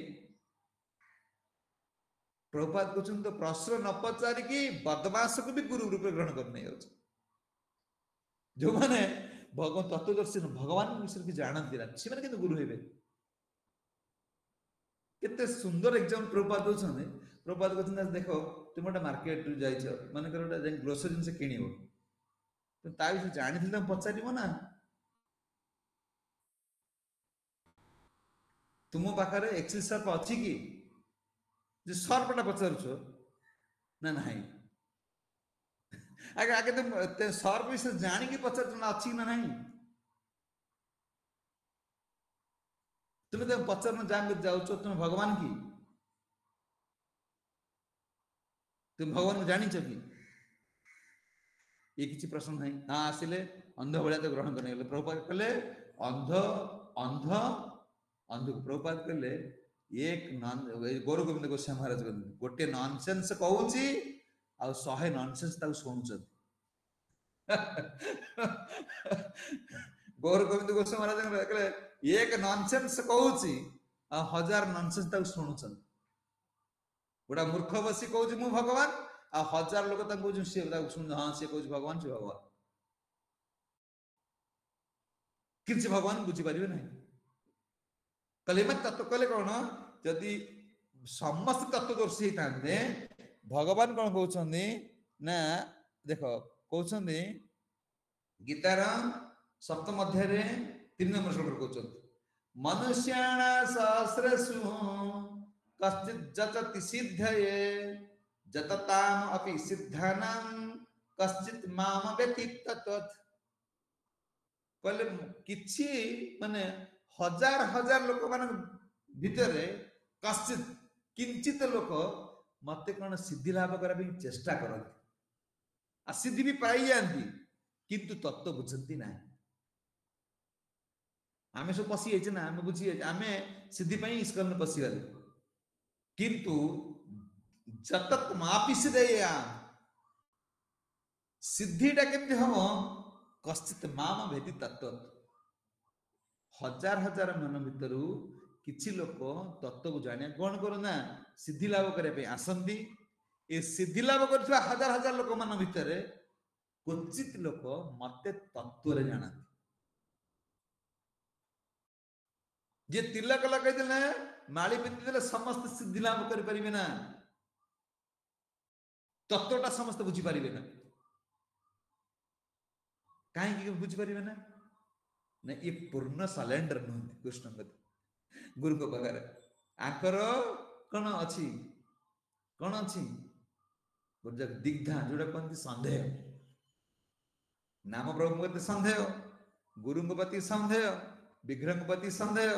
प्रभुपाद कहते तो प्रश्न न पचारिकी बदमाश को भी गुरु रूप ग्रहण करने जो माने भगवान तत्वदर्शी भगवान विषय की जानती ना से मैंने गुरु हे केते सुंदर एग्जाम प्रभुपाद दौरान प्रभुपाद कहते देखो तुम गोटे मार्केट जाइछ मन कर ग्रोसरी जिनस किणव तो ता विषय जानी तुम पचार ना तुम पाखे एक्सेल सर्फ अच्छी कि जो सर्फटा पचारुछ ना नहीं आगे आगे तुम सर्फ विषय जानिकी पचार अच्छी ना नहीं तुम्हें तो पचार जाओ तुम भगवान की तुम भगवान को जानी कि ये किसी प्रश्न नहीं हाँ आसिले अंध भाया तो ग्रहण करने प्रभुपाद कहले अंध अंध अंध प्रभुपाद कहले एक गौर गोविंद गोस्वामी महाराज गोटे नॉनसेंस कहूँ आ 100 नॉनसेंस शुणुच गौर गोविंद गोस्वामी महाराज कहले एक नॉनसेंस कहूँ आ 1000 नॉनसेंस शुणुच गोटा मूर्ख बसी कहूँ मु भगवान आ 1000 लोक शुण हाँ सी कहूँ भगवान से भगवान किसी भगवान बुझीपारे ना कले तत्व कले कौन जदि समस्त तत्वदर्शी होता भगवान कौन कहते ना देख कहते गीतार सप्तम अध्याय 3 नंबर श्लोक कहते मनुष्याण सहस्रसु कश्चित् जतति सिद्धये जतताम अपि सिद्धानां कश्चित् माम व्यतीत कहले किछि माने हजार हजार लोक मान भितर कश्चित किंचित लोक मत कौन सिद्धि लाभ करने चेष्टा करती आ सिद्धि भी पाई जाती किंतु तत्व बुझती ना आम सब पशि जाइए ना आम बुझी आम सिद्धि इस्कन पशिगले किंतु जतत मापी सिद्धिटा केमती हम कश्चित माम भेदी तत्व हजार हजार मन भीतर किछि लोक तत्व को जाने कौन करो ना सिद्धि लाभ करने आसंती ए सिद्धि लाभ कर हजार हजार लोक मान भीतर क्वचित लोक मत तत्व जानती जे तिलक लगेदेले माली पिंधिदेले समस्त सिद्धि लाभ करें ना तत्वटा समस्त बुझीपारे ना कहीं बुझीपारे ना ना ये पूर्ण सलेंडर नुहति कृष्ण गुरु को पाखे आकर कौन अच्छी कौन अच्छी दिग्धा जोटा कहते सन्देह नाम प्रभु प्रति सन्देह गुरु प्रति सन्देह विग्रह प्रति सन्देह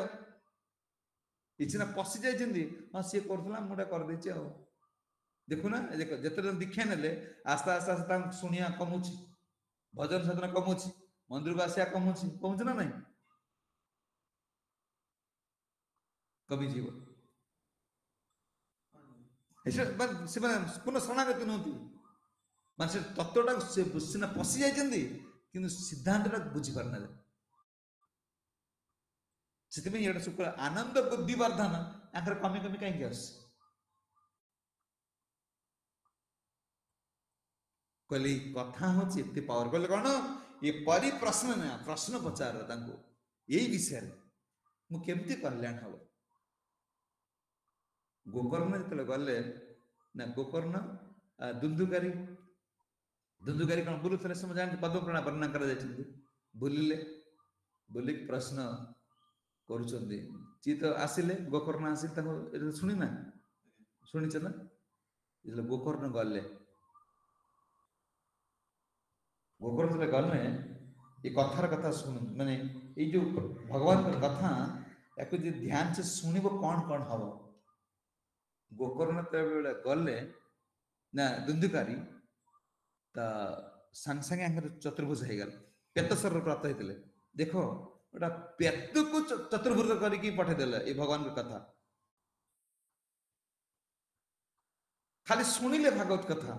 इच्छा पशि जाइए हाँ सी करूला मुझे करदे देखुना देख जिते दीक्षा ने आस्ते आस्ते आस्ते शुणिया कमुची भजन साधना कमुची मंदिर को आसिया कमुची कमुची ना नहीं कमी जीव पूर्ण शरणागति नुहति मान से तत्वटा सीना पशि जाइए कि सिद्धांत बुझीपार ना से शुक्र आनंद बुद्धि वर्धन आखिर कमी कमी कहीं आस कहली कथा हूँ एत पावर कहले कौन ये परी प्रश्न ना प्रश्न पचार यही विषय मुझे कल्याण हम गोकर्ण जो गले ना गोकर्ण दुंदुकारी दुंदुकारी कौन बुलूले सब जानते पद्म प्रणा वर्णना कर बुलिले बुलिक प्रश्न करुँचे ची तो आसिले गोकर्ण आसिले शुणी ना शुणीच ना गोकर्ण गले गोकर्ण जो गले ये कथार कथा शुण माने ये जो भगवान कथा या ध्यान से शुणव कौन कौन हम गोकर्ण बेले गले ना दुंदुकारी सांगे सांगे चतुर्भुज हो गल पेतस्वर प्राप्त होते देख गोटा पेत को चतुर्भुज करके पठेदेले ये भगवान कथा खाली शुणिले भागवत कथा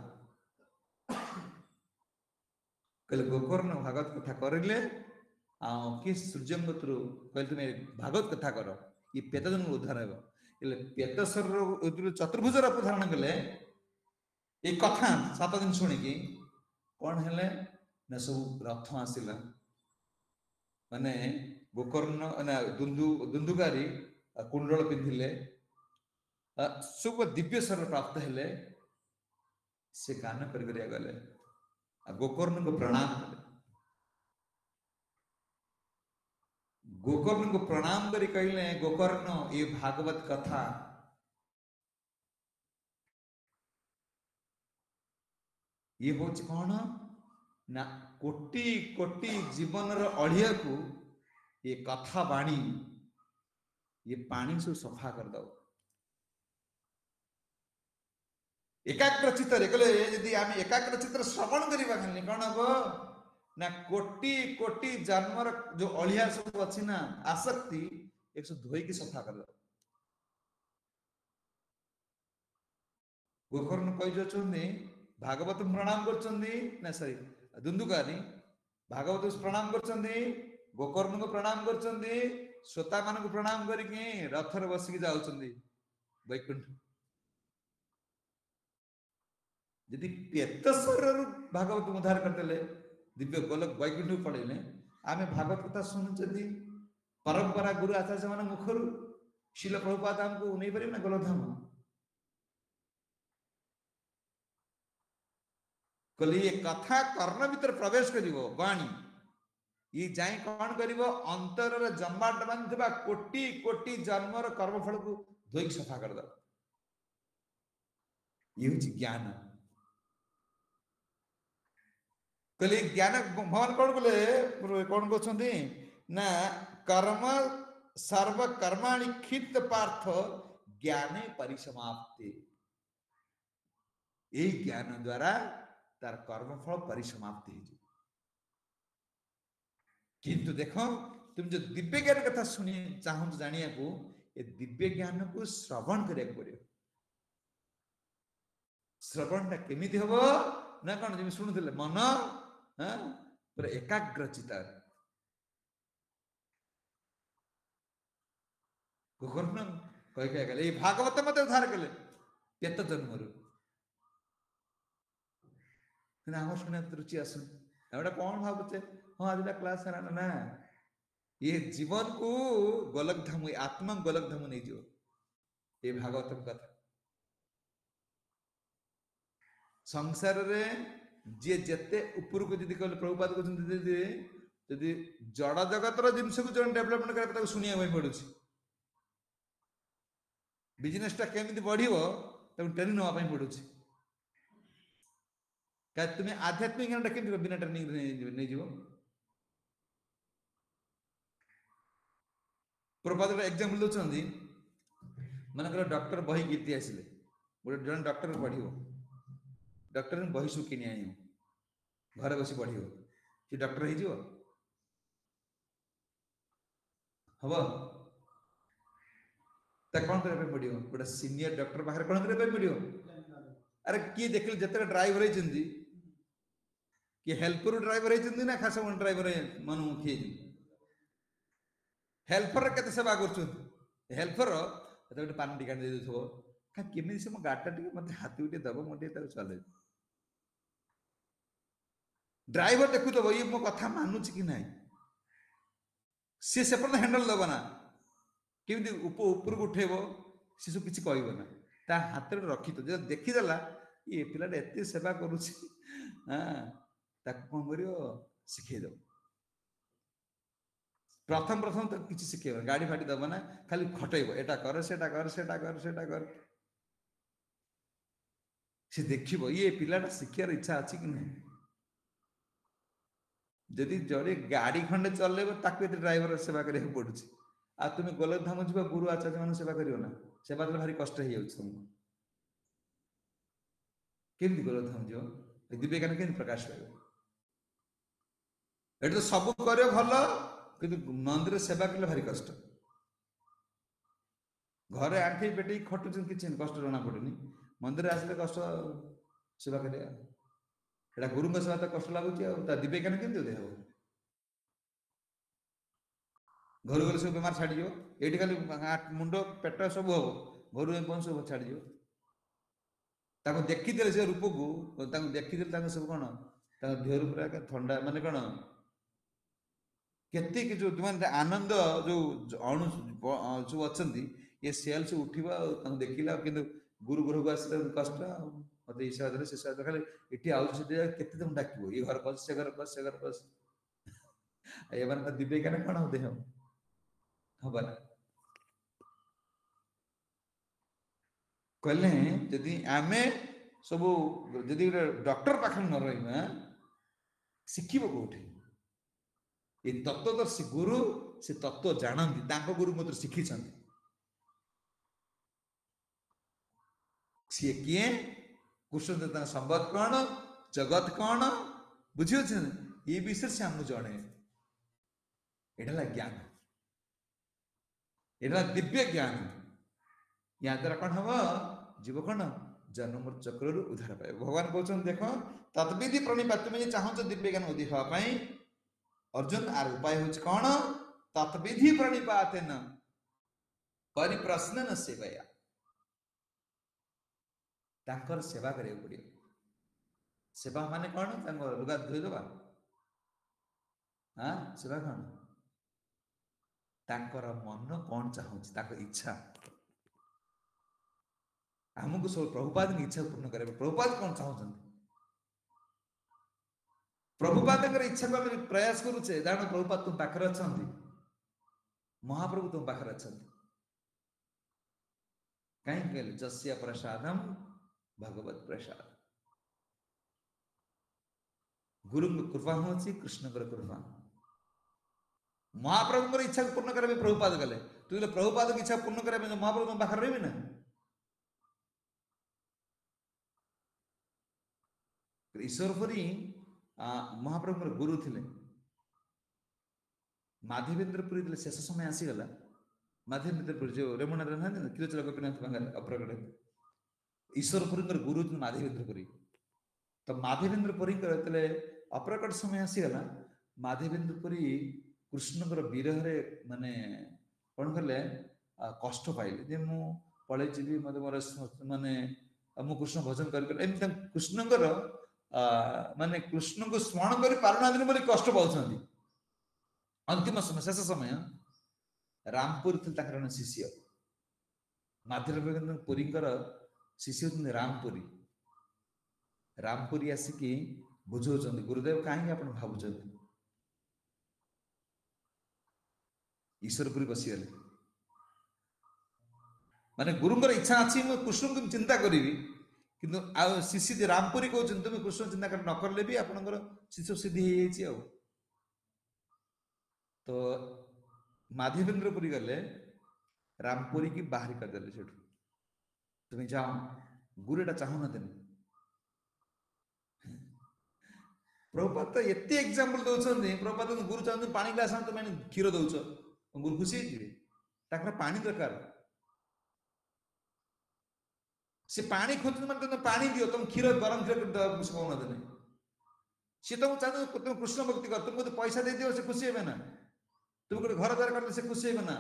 कहले गोकर्ण भागवत कथा करें कि सूर्यंगतु कहले तुम्हें भागवत कथा कर ये पेत जन उद्धार हे पेतस्वर चतुर्भुज धारण कले ये कथा 7 दिन शुणिकी कौन है ना सब रथ आसला माने गोकर्ण ना दुंदुकारी कुंडल पिंधिले सब दिव्य स्वर प्राप्त हेले से गान कर गले गोकर्ण को प्रणाम कले गोकर्ण को प्रणाम करी कहले गोकर्ण ये भागवत कथा ये हूँ कौन ना कोटि कोटि जीवन अड़िया को ये कथा बाणी ये पानी सब सफा कर दो एकाग्र चित्त यदि आम एकाग्र चित्त श्रवण करवा खाली कौन हम ना कोटि कोटि जन्मर जो अड़िया सब अच्छी ना आसक्ति एक सब धोईकी सफा कर दो गोकर्ण कही भागवत प्रणाम कर सॉरी दुंदुकारी भागवत प्रणाम कर गोकर्ण को प्रणाम कर श्रोता मान को प्रणाम करके रथर बसिक जाऊँ वैकुंठ यदि पेतस्वर भागवत उद्धार करते दिव्य गोलक वैकुंठ पड़े आम भागवत कथा शुणुचे परंपरा गुरु आचार्य मान मुखर शिल प्रभुपाद आमको नहीं पारे ना गोलकधाम कहले ये कथा कर्ण भीतर प्रवेश कर वाणी ये जाए कौन कर अंतर जमाट बांधा कोटि कोटि जन्मर कर्मफल को धोईक सफा कर दो ये हूँ ज्ञान कहले ज्ञान भगवान कौन कले कौन कहते ना कर्म सर्व कर्माणि क्षिप्त पार्थ ज्ञाने परिसमाप्ति यही ज्ञान द्वारा तार कर्मफल परिसमाप्ति हो किंतु देखो तुम जो दिव्य ज्ञान कथा शुणी चाहो जानिया को ये दिव्य ज्ञान को श्रवण करिया पड़े श्रवण टा केमिति हबो ना कौन जमी शुणुले मन पूरा एकाग्र चित्त गोकर्ण कह गले भागवत मत उद्धार कले केत जन्म आम शुणे रुचि आसुन कौन भावुचे हाँ आज क्लास है ना ये जीवन को गोलकधाम आत्मा गोलकधाम नहीं जो ये भागवत कथा संसार रे जी जेते ऊपर को जदि कहले प्रभुपाद कहते जदि जड़ जगतर जिनस को जो डेवलपमेंट कर शुणा पड़ू बिजनेस टा केमी बढ़ो ट्रेनिंग नापी पड़ू तुम्हें आध्यात्मिक ज्ञान केमती बिना ट्रेनिंग नहीं जीव प्रभुपाद एग्जांपल दौरान मन डॉक्टर बही गीति आसिले गोटे जन डॉक्टर पढ़ो डॉक्टर बही सब कि घर बस पढ़ो सी डॉक्टर हो हम कौन करने पड़ो गोटे सीनियर डॉक्टर पाखे कौन करने पड़ो अरे किए देख जिते ड्राइवर होती कि हेल्पर ड्राइवर होती ना खास ड्राइवर मन किए हेल्पर केते सेवा करछुंती हेल्पर एते गोटे पानी टिका दे देथबो का केमिति से मो गाडटा टिके मते हाथ उठे दबो मो टिके ताको चले ड्राइवर देखु तो ये मो कथा मानुची कि नाही सी सेपट हैंडल दबो ना केमिति ऊपर को उठेबो सी सब किछि कहबो ना ता हाथ रे रखी तो जे देखि देला ये पिलाटा एते सेवा करूची हां ताको कोन करियो सिखै दो प्रथम प्रथम तो किसी शिखेब गाड़ी फाड़ी दब ना खाली खटेब एटा कर सेटा कर सेटा कर सेटा कर से देखिबो ये पिलाटा शिक्षार इच्छा अछि कि नहीं जदि जड़े गाड़ी खंडे चलेबो ताको एते ड्राइवर सेवा करिया पडुछि आ तुम गलत धाम जीव गुरु आचार्य मान सेवा करियो ना सेवा तो भारी कष्ट हो जाउछ तुमको केमति गलत धाम जीव दिव्यज्ञान केमति प्रकाश पाइबो एटा तो सब करियो भलो किंतु मंदिर सेवा कले भारी कष्ट घरे आंठी पेटी खटु किसी कष्ट जना पड़ेनि मंदिर आसले कष्ट सेवा करिया एटा गुरु सेवा तो कष्ट लगुच दिव्यज्ञान केमती दे हम घर गले सब बेमार छाड़ ये खाली मुंड पेट सब हम घर सब छाड़ देखीदे से रूप को देखीदे सब कौन देह पूरा ठंडा माने कौन केते जो आनंद जो अणु जो अच्छा ये सेल से उठा देखला कि गुरु घर को आस कष्ट मत ईश्वर से साथ खाली ये आते तुम डाक ये घर पस से घर पस से घर पस ये दिव्यज्ञान कौन होते हम हबा कहले जदि आमे सब जदि डॉक्टर पाखे न रही शिखब कौटी ये तत्वदर्शी गुरु से तत्व जानती गुरु मत शिखी सी किए कृष्ण चेतन संबद कौन जगत कौन बुझे ये विषय से आमको जड़े ये ज्ञान ये दिव्य ज्ञान या द्वारा कौन हम जीव कौन जन्म चक्र उद्धार पाए भगवान कहते देख तद्विधि प्रणिपात तुम्हें चाहो दिव्य ज्ञान उदय होगापी अर्जुन आर उपाय हूँ कौन तत्विधि प्रणिपातेन परिप्रश्न सेवया तांकर सेवा करिया पड़ियो सेवा माने कौन लुगा धोई दबा हाँ सेवा कौन तांकर मन कौन चाहूँगी तांकर इच्छा आमको सब प्रभुपाद की इच्छा पूर्ण करें प्रभुपाद कौन चाहते प्रभुपाद इच्छा को आम प्रयास करुचे जान प्रभुपाद तुम पाखे अच्छा महाप्रभु तुम पाखे अच्छा कहीं कहले जस्य प्रसादम भगवत प्रसाद गुरु कृपा हूँ कृष्ण कृपा महाप्रभु इच्छा पूर्ण करें प्रभुपाद गले तु प्रभुपाद की इच्छा पूर्ण करें महाप्रभु तुम पाखे रही ना ईश्वरपुरी महाप्रभु गुरु थे माधवेन्द्रपुरी शेष समय आसीगला माधवेन्द्रपुरी जो रेमुना ना क्षीरचोरा गोपीनाथ अप्रकट ईश्वरपुरी गुरु माधवेन्द्रपुरी तो माधवेन्द्रपुरी अप्रकट समय आसीगला माधवेन्द्रपुरी कृष्ण विरह माने कौन कले कष्ट पाइले जे मु पलि जी मत मोर माने मु कृष्ण भजन कर कृष्णकर माने कृष्ण को स्मरण कर पारना दिन बोली कष्ट पाउछंती अंतिम समय शेष समय रामपुर थे शिष्य माधवेन्द्रपुरी शिष्य होते रामपुरी रामपुरी आसिकी बुझाऊँ गुरुदेव कहीं आप भावुं ईश्वरपुरी बसीगले माने गुरुंकर इच्छा अच्छी मुझे कृष्ण को चिंता करी किंतु शिष्य रामपुरी कहते तुम कृष्ण चिंता न करले भी आपंकर शिष्य सिद्धि हो तो माधवेन्द्रपुरी गले रामपुरी की बाहरी करदे से तुम जाओ गुरु एटा चाहू न प्रभुपाद तो एते एग्जांपल दौरान प्रभुपाद गुरु चाहते पानी ग्लास तुम क्षीर दौच गुरु खुशी होते पानी दरकार से पानी खोज तुम पानी दियो तुम क्षीर गरम क्षीर कहना देने सी तुम चाहते तुम कृष्ण भक्ति कर तुमको तो पैसा दे दियो से खुशी है ना तुम गोटे घर द्वार कर से खुशी हो ना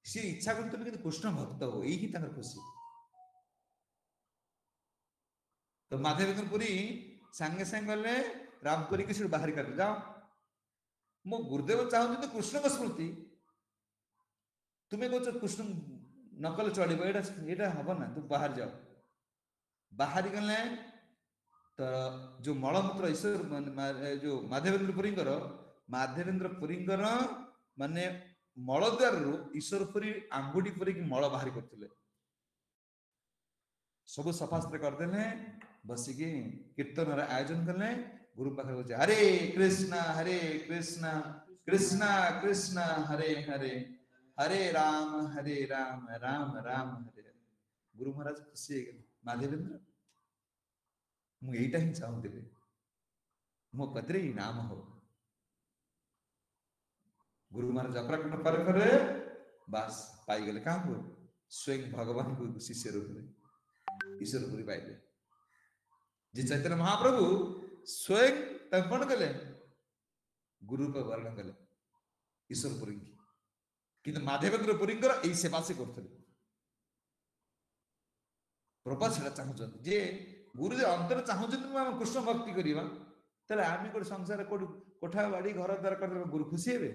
सी इच्छा कर तुम कि कृष्ण भक्त हो यही खुशी तो माधवेंद्र पुरी सांगे सांगे गले रामपुरी किसी बाहर कर जाओ मो गुरुदेव चाहते तो कृष्ण का स्मृति तुम्हें कह कृष्ण नकल चलो ये हम ना तुम बाहर जाओ बाहर गले तो जो मलमूत्र ईश्वर जो माधवेंद्र पुरी माने मलद्वार ईश्वर पुरी आंगुठी पुरी मल बाहर करते सब सफास्त्र करदे बसिकी कीर्तन आयोजन कले गुरु पाखे हरे कृष्णा कृष्णा कृष्णा हरे हरे हरे राम राम राम हरे हरे गुरु महाराज खुशी माधवेंद्र मुझा ही चाहूली मो कतरे नाम हो गुरु महाराज अपराकंठ पर करे बास पाईगले क्या स्वयं भगवान को शिष्य रूप में ईश्वर पुरी पाइले जे चैतन्य महाप्रभु स्वयं कौन कले गुरु को वर्ण कले ईश्वर पुरी किंतु माधवेंद्र पुरी यही सेवा से करते प्रभुपाद से चाहते जे गुरु अंतर चाहते कृष्ण भक्ति करवा तेल आम गोटे संसार कोठा बाड़ी घर द्वार कर गुरु खुशी हे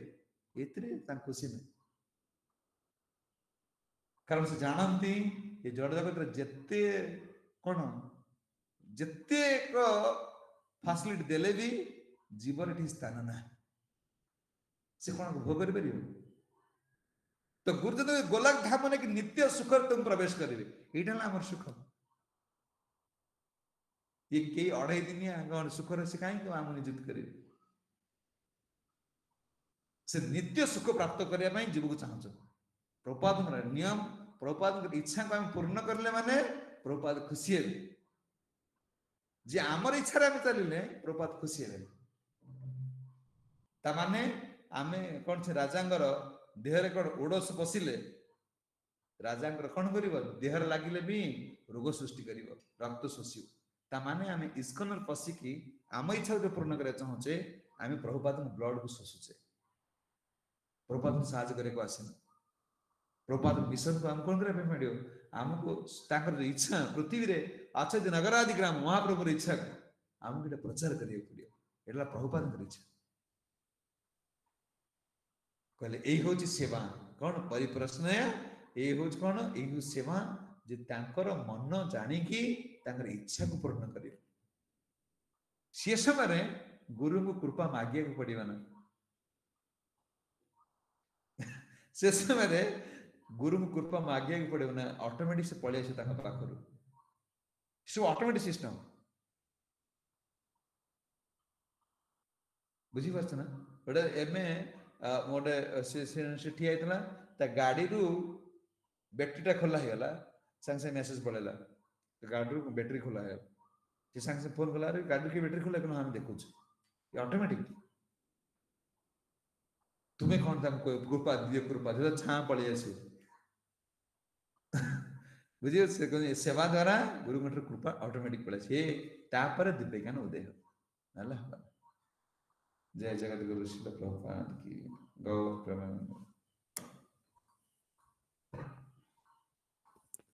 ये खुशी नहीं कारण से जानती ये जड़ जगत जिते कौन जिते फैसिलिटी देले भी जीवन ये स्थान ना से कौन भोग कर तो गुरुदेव गोलक धाम ने कि नित्य सुख तुम प्रवेश करेंगे यहाँ आम सुख ये कई अढ़ाई दिन सुख से कहीं तुम आम नियुक्त करेंगे से नित्य सुख प्राप्त करने जीव को चाहते प्रभुपाद नियम प्रभुपाद इच्छा को आम पूर्ण करले माने प्रभुपाद खुशी हे जे आमर इच्छा आम चलिए प्रभुपाद खुशी हे ताने आम कौन से राजांगर देहरे कौन ओडस पशिले राजांगर कौन कर देहर लगिले भी रोग सृष्टि कर रक्त शोषी ताने आम इस्कन पशिकी आम इच्छा जो पूर्ण करने चाहूचे आम प्रभुपाद ब्लड को शोषुचे प्रभुपाद साहय करने आसना प्रभुपाद मिशन को आम कौन करने मिले आमको इच्छा पृथ्वी रे आचार्य नगरादि ग्राम महाप्रभु इच्छा आमको प्रचार करने पड़ो एटा प्रभुपाद इच्छा कहले यही हूँ सेवा कौन परिप्रश्न ये हूँ कौन यही सेवा जे तांकर मन जानिकी इच्छा को पूर्ण कर सी समय गुरु को कृपा मागिया को पड़े ना से समय गुरु को कृपा मागिया को पड़े ना ऑटोमेटिक से पलि आसे पाखर सब ऑटोमेटिक सिस्टम बुझीपार ना गोटे एम गोटे से ठिया गाड़ी रू बैटेरीटा खोला होगा सांगे सांगे मेसेज पड़ेगा गाड़ी रू बैटेरी खोला है सांगे सांगे फोन कला गाड़ी की बैटेरी खोला कि हम देखु ऑटोमेटिक तुम्हें कौन कृपा दिव्य कृपा जो छा पलि आस बुझे सेवा द्वारा गुरु कृपा ऑटोमेटिक पड़े दिव्य ज्ञान उदय हो जय जगत गुरु श्रील प्रभुपाद की गौ प्रमाण।